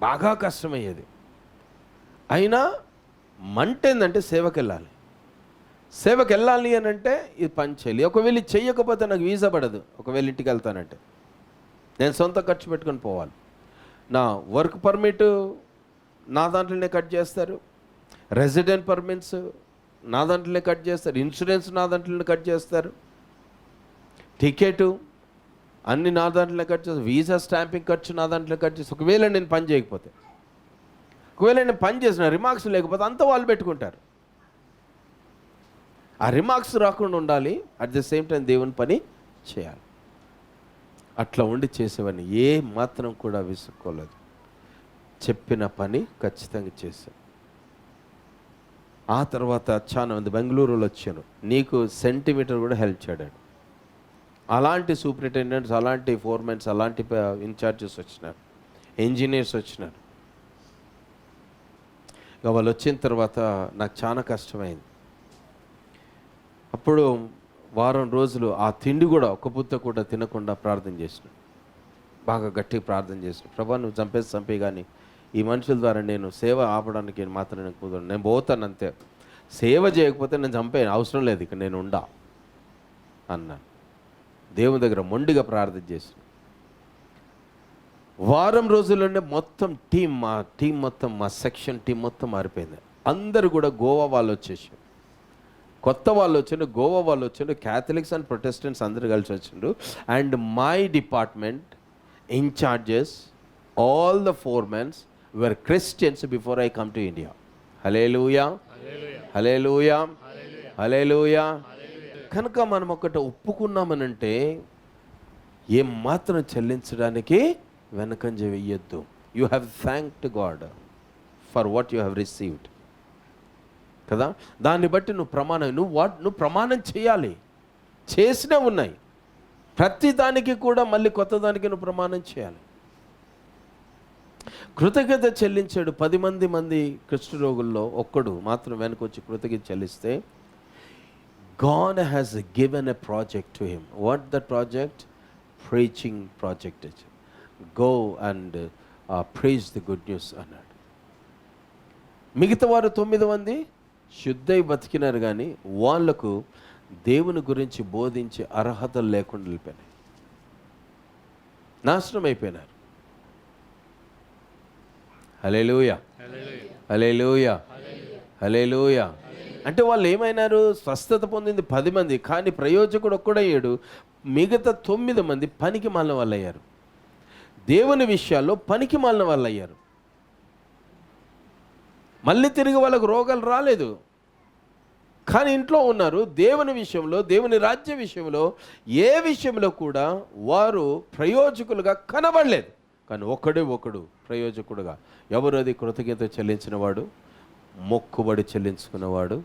బాగా కష్టమయ్యేది. అయినా మంట ఏంటంటే సేవకి వెళ్ళాలి అని అంటే ఇది పని చేయాలి. ఒకవేళ చెయ్యకపోతే నాకు వీసా పడదు. ఒకవేళ ఇంటికి వెళ్తానంటే నేను సొంత ఖర్చు పెట్టుకొని పోవాలి. నా వర్క్ పర్మిట్ నా దాంట్లోనే కట్ చేస్తారు, రెసిడెంట్ పర్మిట్స్ నా దాంట్లోనే కట్ చేస్తారు, ఇన్సూరెన్స్ నా దాంట్లోనే కట్ చేస్తారు, టికెటు అన్ని నా దాంట్లోనే కట్ చేస్తారు, వీసా స్టాంపింగ్ ఖర్చు నా దాంట్లో కట్ చేస్తారు. ఒకవేళ నేను పని చేయకపోతే, ఒకవేళ నేను పని చేసిన రిమార్క్స్ లేకపోతే అంతా వాళ్ళు పెట్టుకుంటారు. ఆ రిమార్క్స్ రాకుండా ఉండాలి, అట్ ద సేమ్ టైం దేవుని పని చేయాలి. అట్లా ఉండి చేసేవాడిని, ఏ మాత్రం కూడా విసుక్కోలేదు. చెప్పిన పని ఖచ్చితంగా చేశాను. ఆ తర్వాత చాలా మంది బెంగళూరులో వచ్చాను, నీకు సెంటీమీటర్ కూడా హెల్ప్ చేయడాడు. అలాంటి సూపరింటెండెంట్స్, అలాంటి ఫోర్మెన్స్, అలాంటి ఇన్ఛార్జెస్ వచ్చినారు, ఇంజనీర్స్ వచ్చినారు. ఇక వాళ్ళు వచ్చిన తర్వాత నాకు చాలా కష్టమైంది. అప్పుడు వారం రోజులు ఆ తిండి కూడా ఒక్క పుత్త కూడా తినకుండా ప్రార్థన చేసిన, బాగా గట్టిగా ప్రార్థన చేసిన. ప్రభా నువ్వు చంపే కానీ ఈ మనుషుల ద్వారా నేను సేవ ఆపడానికి మాత్రం నేను కుదరను, నేను పోతాను అంతే, సేవ చేయకపోతే నేను చంపేను, అవసరం లేదు, ఇక నేను ఉండా అన్నాను. దేవుని దగ్గర మొండిగా ప్రార్థన చేసిన. వారం రోజుల్లోనే మొత్తం మా టీం మొత్తం, మా సెక్షన్ టీం మొత్తం మారిపోయింది. అందరూ కూడా గోవా వాళ్ళు వచ్చేసారు, కొత్త వాళ్ళు వచ్చిండు, గోవా వాళ్ళు వచ్చిండు, క్యాథలిక్స్ అండ్ ప్రొటెస్టెంట్స్ అందరూ కలిసి వచ్చిండు. And my department incharges, all the foremens were Christians before I come to India. Hallelujah, hallelujah, hallelujah. కనుక మనం ఒకటి ఒప్పుకున్నామనంటే ఏం మాత్రం చెల్లించడానికి వెనకంజ వెయ్యొద్దు. You have thanked God for what you have received కదా. దాన్ని బట్టి నువ్వు ప్రమాణం చేయాలి. చేసినా ఉన్నాయి, ప్రతి దానికి కూడా మళ్ళీ కొత్త దానికి నువ్వు ప్రమాణం చేయాలి. కృతజ్ఞత చెల్లించాడు. 10 మంది కుష్ఠరోగుల్లో ఒక్కడు మాత్రం వెనకొచ్చి కృతజ్ఞత చెల్లిస్తే God has given a project to him. What the project? Preaching project. Go and preach the good news అన్నాడు. మిగతా వారు 9 మంది శుద్ధై బతికినారు, కానీ వాళ్లకు దేవుని గురించి బోధించే అర్హతలు లేకుండా వెళ్ళిపోయినాయి, నాశనం అయిపోయినారు. హల్లెలూయా, హల్లెలూయా, హల్లెలూయా. అంటే వాళ్ళు ఏమైనారు? స్వస్థత పొందింది 10 మంది, కానీ ప్రయోజకుడు ఒక్కడయ్యాడు. మిగతా 9 మంది పనికి మాలిన వాళ్ళు అయ్యారు, దేవుని విషయాల్లో పనికి మాలిన వాళ్ళు అయ్యారు. మళ్ళీ తిరిగి వాళ్ళకు రోగాలు రాలేదు, కానీ ఇంట్లో ఉన్నారు. దేవుని విషయంలో, దేవుని రాజ్య విషయంలో, ఏ విషయంలో కూడా వారు ప్రయోజకులుగా కనబడలేదు. కానీ ఒకడు ప్రయోజకుడుగా. ఎవరు అది? కృతజ్ఞత చెల్లించిన వాడు, మొక్కుబడి చెల్లించుకున్నవాడు,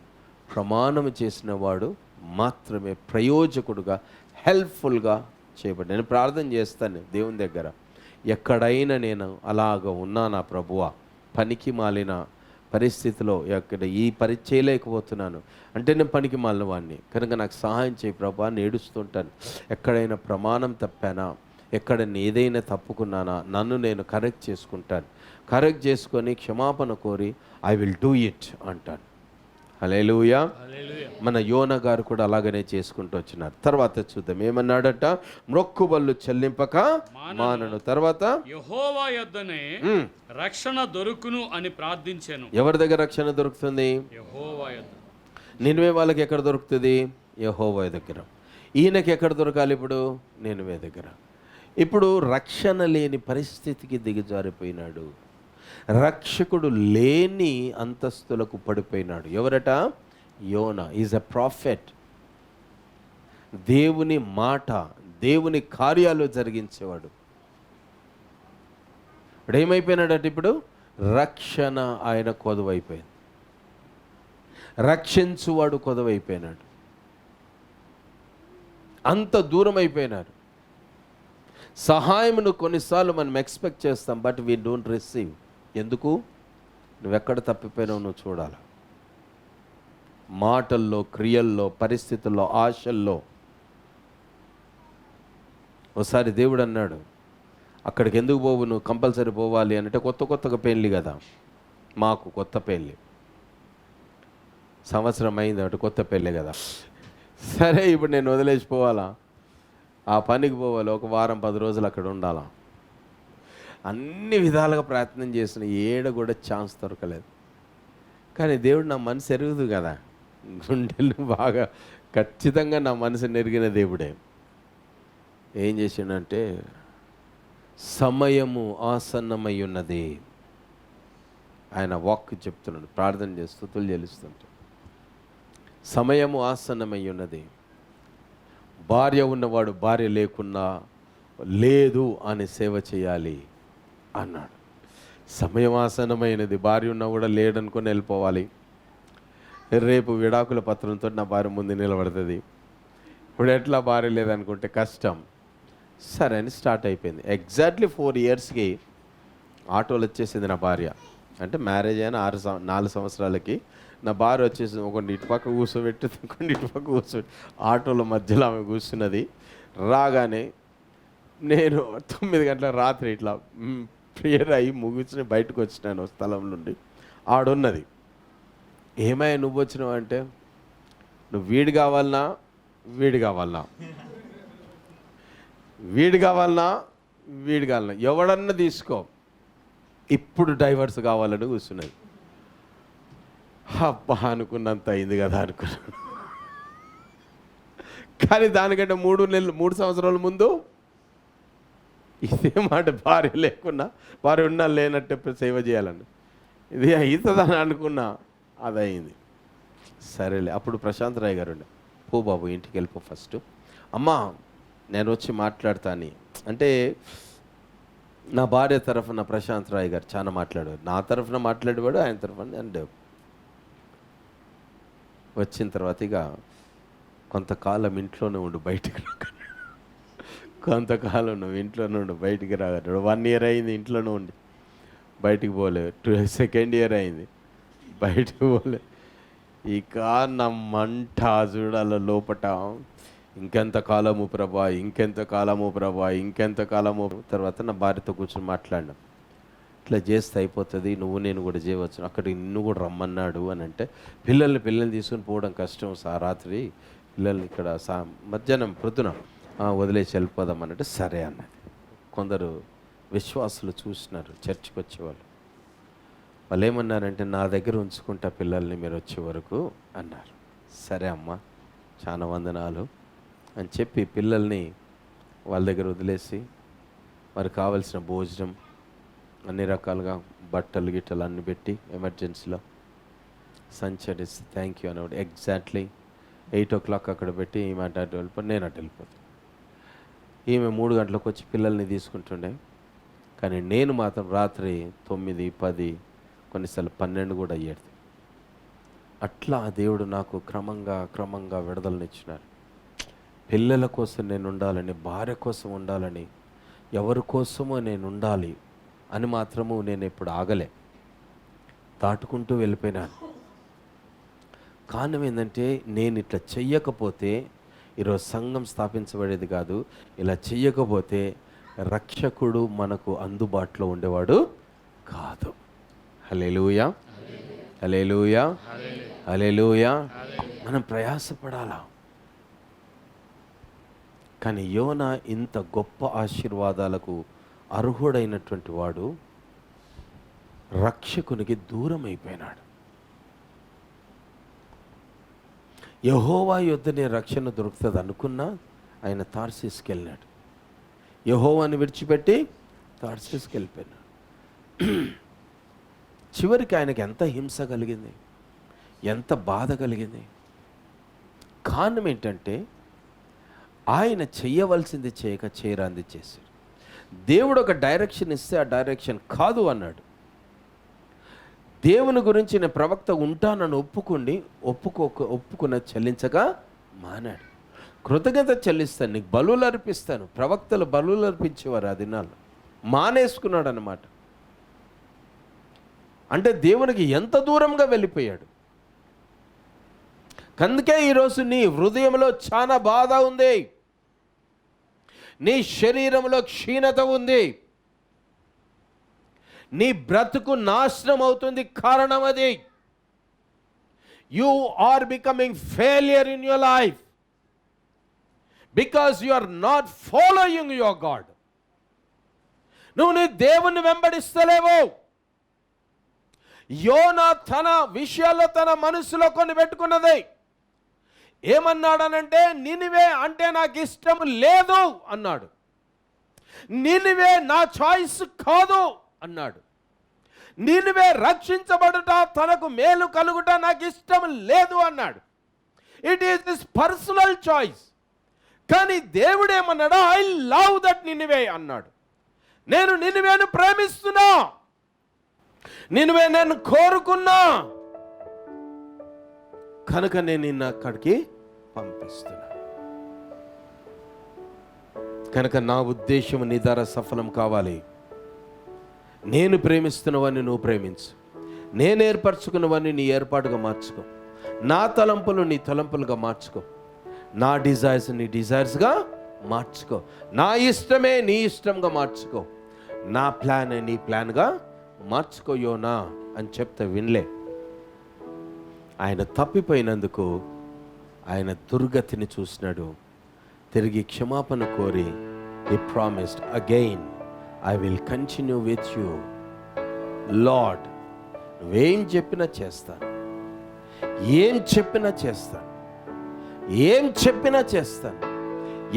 ప్రమాణం చేసిన వాడు మాత్రమే ప్రయోజకుడుగా, హెల్ప్ఫుల్గా చేయబడి. నేను ప్రార్థన చేస్తాను దేవుని దగ్గర, ఎక్కడైనా నేను అలాగ ఉన్నానా ప్రభువా, పనికి మాలిన పరిస్థితిలో ఎక్కడ ఈ పని చేయలేకపోతున్నాను అంటే నేను పనికి మాలిన వాడిని, కనుక నాకు సహాయం చేయి ప్రభువా అని ఏడుస్తుంటాను. ఎక్కడైనా ప్రమాణం తప్పానా, ఎక్కడ ఏదైనా తప్పుకున్నానా, నన్ను నేను కరెక్ట్ చేసుకుంటాను. కరెక్ట్ చేసుకొని క్షమాపణ కోరి ఐ విల్ డూ ఇట్ అంటాను. హల్లెలూయా. మన యోనా గారు కూడా అలాగనే చేసుకుంటూ వచ్చినారు. తర్వాత చూద్దాం ఏమన్నాడట? మొక్కుబళ్ళు చెల్లింపక మానను. తర్వాత యెహోవా యొద్దనే రక్షణ దొరుకును అని ప్రార్థించాను. ఎవరి దగ్గర రక్షణ దొరుకుతుంది? యెహోవా యొద్ద. నినివే వాళ్ళకి ఎక్కడ దొరుకుతుంది? యెహోవా దగ్గర. ఈయనకి ఎక్కడ దొరకాలి ఇప్పుడు? నినివే దగ్గర. ఇప్పుడు రక్షణ లేని పరిస్థితికి దిగజారిపోయినాడు, రక్షకుడు లేని అంతస్తులకు పడిపోయినాడు. ఎవరట? యోనా. Is a prophet. దేవుని మాట, దేవుని కార్యాలు జరిగించేవాడు. ఇప్పుడు ఏమైపోయినాడట? ఇప్పుడు రక్షణ ఆయన కొదవైపోయింది, రక్షించువాడు కొదవైపోయినాడు. అంత దూరం అయిపోయినారు. సహాయమును కొన్నిసార్లు మనం ఎక్స్పెక్ట్ చేస్తాం, బట్ వీ డోంట్ రిసీవ్. ఎందుకు? నువ్వెక్కడ తప్పిపోయినావు నువ్వు చూడాలి. మాటల్లో, క్రియల్లో, పరిస్థితుల్లో, ఆశల్లో. ఒకసారి దేవుడు అన్నాడు, అక్కడికి ఎందుకు పోవు నువ్వు, కంపల్సరీ పోవాలి అంటే కొత్తగా పెళ్ళి కదా, మాకు కొత్త పెళ్ళి, సంవత్సరం అయింది అటు కొత్త పెళ్ళి కదా. సరే ఇప్పుడు నేను వదిలేసిపోవాలా? ఆ పనికి పోవాలి, ఒక వారం 10 రోజులు అక్కడ ఉండాలా. అన్ని విధాలుగా ప్రయత్నం చేసిన ఏడ కూడా ఛాన్స్ దొరకలేదు. కానీ దేవుడు నా మనసు ఎరుగుదు కదా, గుండెలు బాగా ఖచ్చితంగా నా మనసుని ఎరిగిన దేవుడే ఏం చేసిండంటే, సమయము ఆసన్నమై ఉన్నది. ఆయన వాక్ చెప్తున్నాడు, ప్రార్థన చేస్తూ స్తుతులు చెల్లిస్తుంటే, సమయము ఆసన్నమై ఉన్నది. భార్య ఉన్నవాడు భార్య లేకున్నా లేదు అని సేవ చేయాలి అన్నాడు. సమయం ఆసన్నమైనది. భార్య ఉన్నా కూడా లేడనుకొని వెళ్ళిపోవాలి. రేపు విడాకుల పత్రంతో నా భార్య ముందు నిలబడుతుంది. ఇప్పుడు ఎట్లా భార్య లేదనుకుంటే కష్టం. సరే అని స్టార్ట్ అయిపోయింది. ఎగ్జాక్ట్లీ 4 ఇయర్స్కి ఆటోలు వచ్చేసింది నా భార్య. అంటే మ్యారేజ్ అయిన 4 సంవత్సరాలకి నా భార్య వచ్చేసింది. ఒకటి ఇటు పక్క కూర్చోబెట్టి, ఇంకొన్ని ఇటు పక్క కూర్చోబెట్టి, ఆటోల మధ్యలో ఆమె కూర్చున్నది. రాగానే నేను 9 గంటల రాత్రి ఇట్లా ప్రేయర్ అయ్యి ముగించి బయటకు వచ్చినాను స్థలం నుండి. ఆడున్నది. ఏమయ్యా నువ్వు వచ్చినావు అంటే, నువ్వు వీడు కావాలన్నా వీడు కావాలన్నా వీడు కావాలన్నా వీడు కావాలన్నా ఎవడన్నా తీసుకో, ఇప్పుడు డైవర్స్ కావాలని కూర్చున్నది. అబ్బా అనుకున్నంత అయింది కదా అనుకున్నాను. కానీ దానికంటే 3 సంవత్సరాల ముందు ఇదే మాట, భార్య లేకున్నా భార్య ఉన్నా లేనట్టు సేవ చేయాలని, ఇది అవుతుందని అనుకున్నా, అది అయింది. సరేలే. అప్పుడు ప్రశాంత్ రాయ్ గారు ఉండే, పో బాబు ఇంటికి వెళ్ళిపో ఫస్ట్, అమ్మా నేను వచ్చి మాట్లాడతాను అంటే. నా భార్య తరఫున ప్రశాంత్ రాయ్ గారు చాలా మాట్లాడేవాడు, నా తరఫున మాట్లాడేవాడు, ఆయన తరఫున. అండ్ వచ్చిన తర్వాత ఇక కొంతకాలం ఇంట్లోనే ఉండు, బయటికి రాక. కొంతకాలం నువ్వు ఇంట్లోనే ఉండు, బయటికి రాగలడు. 1 ఇయర్ అయింది ఇంట్లోనే ఉండి, బయటికి పోలే. 2nd ఇయర్ అయింది, బయటికి పోలే. ఇక నా మంట చూడాల లోపట. ఇంకెంత కాలము ప్రభా, ఇంకెంత కాలము ప్రభా, ఇంకెంత కాలము. తర్వాత నా భార్యతో కూర్చొని మాట్లాడినాం, ఇట్లా చేస్తే అయిపోతుంది, నువ్వు నేను కూడా చేయవచ్చు, అక్కడికి నిన్ను కూడా రమ్మన్నాడు అని అంటే, పిల్లల్ని తీసుకుని పోవడం కష్టం సార్, రాత్రి పిల్లల్ని ఇక్కడ మధ్యాహ్నం ప్రొద్దున వదిలేసి వెళ్ళిపోదాం అన్నట్టు. సరే అన్నది. కొందరు విశ్వాసులు చూసినారు, చర్చికి వచ్చేవాళ్ళు. వాళ్ళు ఏమన్నారంటే, నా దగ్గర ఉంచుకుంటా పిల్లల్ని మీరు వచ్చే వరకు అన్నారు. సరే అమ్మా, చాలా వందనాలు అని చెప్పి పిల్లల్ని వాళ్ళ దగ్గర వదిలేసి, వారికి కావలసిన భోజనం అన్ని రకాలుగా బట్టలు గిట్టలు అన్నీ పెట్టి ఎమర్జెన్సీలో సంచరిస్తే థ్యాంక్ యూ అనేవాడు. ఎగ్జాక్ట్లీ 8 o'clock అక్కడ పెట్టి ఈమె అటు వెళ్ళిపోయి, నేను అటు వెళ్ళిపోతాను. ఈమె 3 గంటలకు వచ్చి పిల్లల్ని తీసుకుంటుండే. కానీ నేను మాత్రం రాత్రి 9, 10, కొన్నిసార్లు 12 కూడా అయ్యేది. అట్లా దేవుడు నాకు క్రమంగా విడుదలనిచ్చినారు. పిల్లల కోసం నేను ఉండాలని, భార్య కోసం ఉండాలని, ఎవరి కోసమో నేను ఉండాలి అని మాత్రము నేను ఇప్పుడు ఆగలే, దాటుకుంటూ వెళ్ళిపోయినాను. కారణం ఏంటంటే, నేను ఇట్లా చెయ్యకపోతే ఈరోజు సంఘం స్థాపించబడేది కాదు. ఇలా చెయ్యకపోతే రక్షకుడు మనకు అందుబాటులో ఉండేవాడు కాదు. హల్లెలూయా, హల్లెలూయా, హల్లెలూయా. మనం ప్రయాసపడాలా. కానీ యోనా ఇంత గొప్ప ఆశీర్వాదాలకు అర్హుడైనటువంటి వాడు రక్షకునికి దూరం అయిపోయినాడు. యెహోవా యొద్దనే రక్షణ దొరుకుతుంది అనుకున్నా ఆయన తార్సీస్కి వెళ్ళినాడు. యెహోవాని విడిచిపెట్టి తార్సీస్కి వెళ్ళిపోయినాడు. చివరికి ఆయనకి ఎంత హింస కలిగింది, ఎంత బాధ కలిగింది. కారణం ఏంటంటే, ఆయన చెయ్యవలసింది చేయక చేయరాంది చేశాడు. దేవుడు ఒక డైరెక్షన్ ఇస్తే ఆ డైరెక్షన్ కాదు అన్నాడు. దేవుని గురించి నేను ప్రవక్త ఉంటానని ఒప్పుకున్న చెల్లించగా మానాడు. కృతజ్ఞత చెల్లిస్తాను, నీకు బలులు అర్పిస్తాను. ప్రవక్తలు బలులు అర్పించేవారు ఆ దినాల్లో. మానేసుకున్నాడు అన్నమాట. అంటే దేవునికి ఎంత దూరంగా వెళ్ళిపోయాడు. అందుకే ఈరోజు నీ హృదయంలో చాలా బాధ ఉంది, నీ శరీరంలో క్షీణత ఉంది, నీ బ్రతుకు నాశనం అవుతుంది. కారణం అది, you are becoming failure in your life because you are not following your God. నువ్వు నీ దేవుణ్ణి వెంబడిస్తలేవు. యోనా తన విషయాల్లో తన మనసులో కొన్ని పెట్టుకున్నది. ఏమన్నాడనంటే, నినివే అంటే నాకు ఇష్టం లేదు అన్నాడు. నినివే నా చాయిస్ కాదు అన్నాడు. నినివే రక్షించబడుట, తనకు మేలు కలుగుట నాకు ఇష్టం లేదు అన్నాడు. It is this personal choice. కానీ దేవుడు ఏమన్నాడు? ఐ లవ్ దట్ నినివే అన్నాడు. నేను నినివేను ప్రేమిస్తున్నా, నినివే నేను కోరుకున్నా, కనుక నేను నిన్ను అక్కడికి పంపిస్తున్నా. కనుక నా ఉద్దేశం నీ ద్వారా సఫలం కావాలి. నేను ప్రేమిస్తున్నవన్నీ నువ్వు ప్రేమించు, నేను ఏర్పరచుకున్నవన్నీ నీ ఏర్పాటుగా మార్చుకో, నా తలంపులు నీ తలంపులుగా మార్చుకో, నా డిజైర్స్ నీ డిజైర్స్గా మార్చుకో, నా ఇష్టమే నీ ఇష్టంగా మార్చుకో, నా ప్లాన్ నీ ప్లాన్గా మార్చుకో యోనా అని చెప్తే వినలే. ఆయన తప్పిపోయినందుకు ఆయన దుర్గతిని చూసినాడు. తిరిగి క్షమాపణ కోరి he promised again, I will continue with you Lord. నువ్వేం చెప్పినా చేస్తాను, ఏం చెప్పినా చేస్తాను, ఏం చెప్పినా చేస్తాను,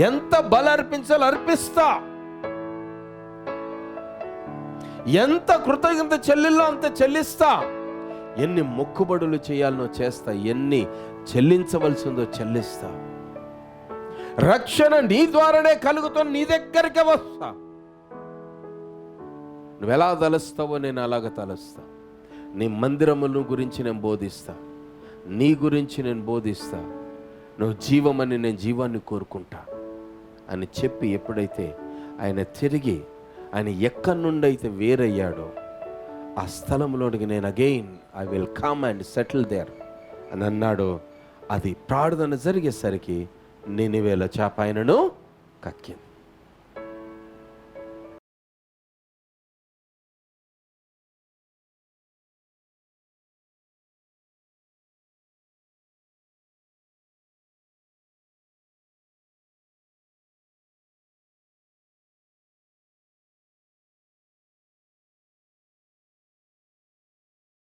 ఎంత బలి అర్పించాలో అర్పిస్తా, ఎంత కృతజ్ఞత చెల్లిల్లో అంత చెల్లిస్తా, ఎన్ని మొక్కుబడులు చేయాలనో చేస్తా, ఎన్ని చెల్లించవలసిందో చెల్లిస్తా, రక్షణ నీ ద్వారానే కలుగుతుంది, నీ దగ్గరికి వస్తా. నువ్వు ఎలా తలుస్తావో నేను అలాగ తలుస్తా. నీ మందిరముల గురించి నేను బోధిస్తా, నీ గురించి నేను బోధిస్తా, నువ్వు జీవమని నేను జీవాన్ని కోరుకుంటా అని చెప్పి ఎప్పుడైతే ఆయన తిరిగి ఆయన ఎక్కడి నుండి అయితే వేరయ్యాడో ఆ స్థలంలోనికి నేను again I will come and settle there అని అన్నాడు. అది ప్రార్థన జరిగేసరికి నినివేలో చేప ఆయనను కక్కింది.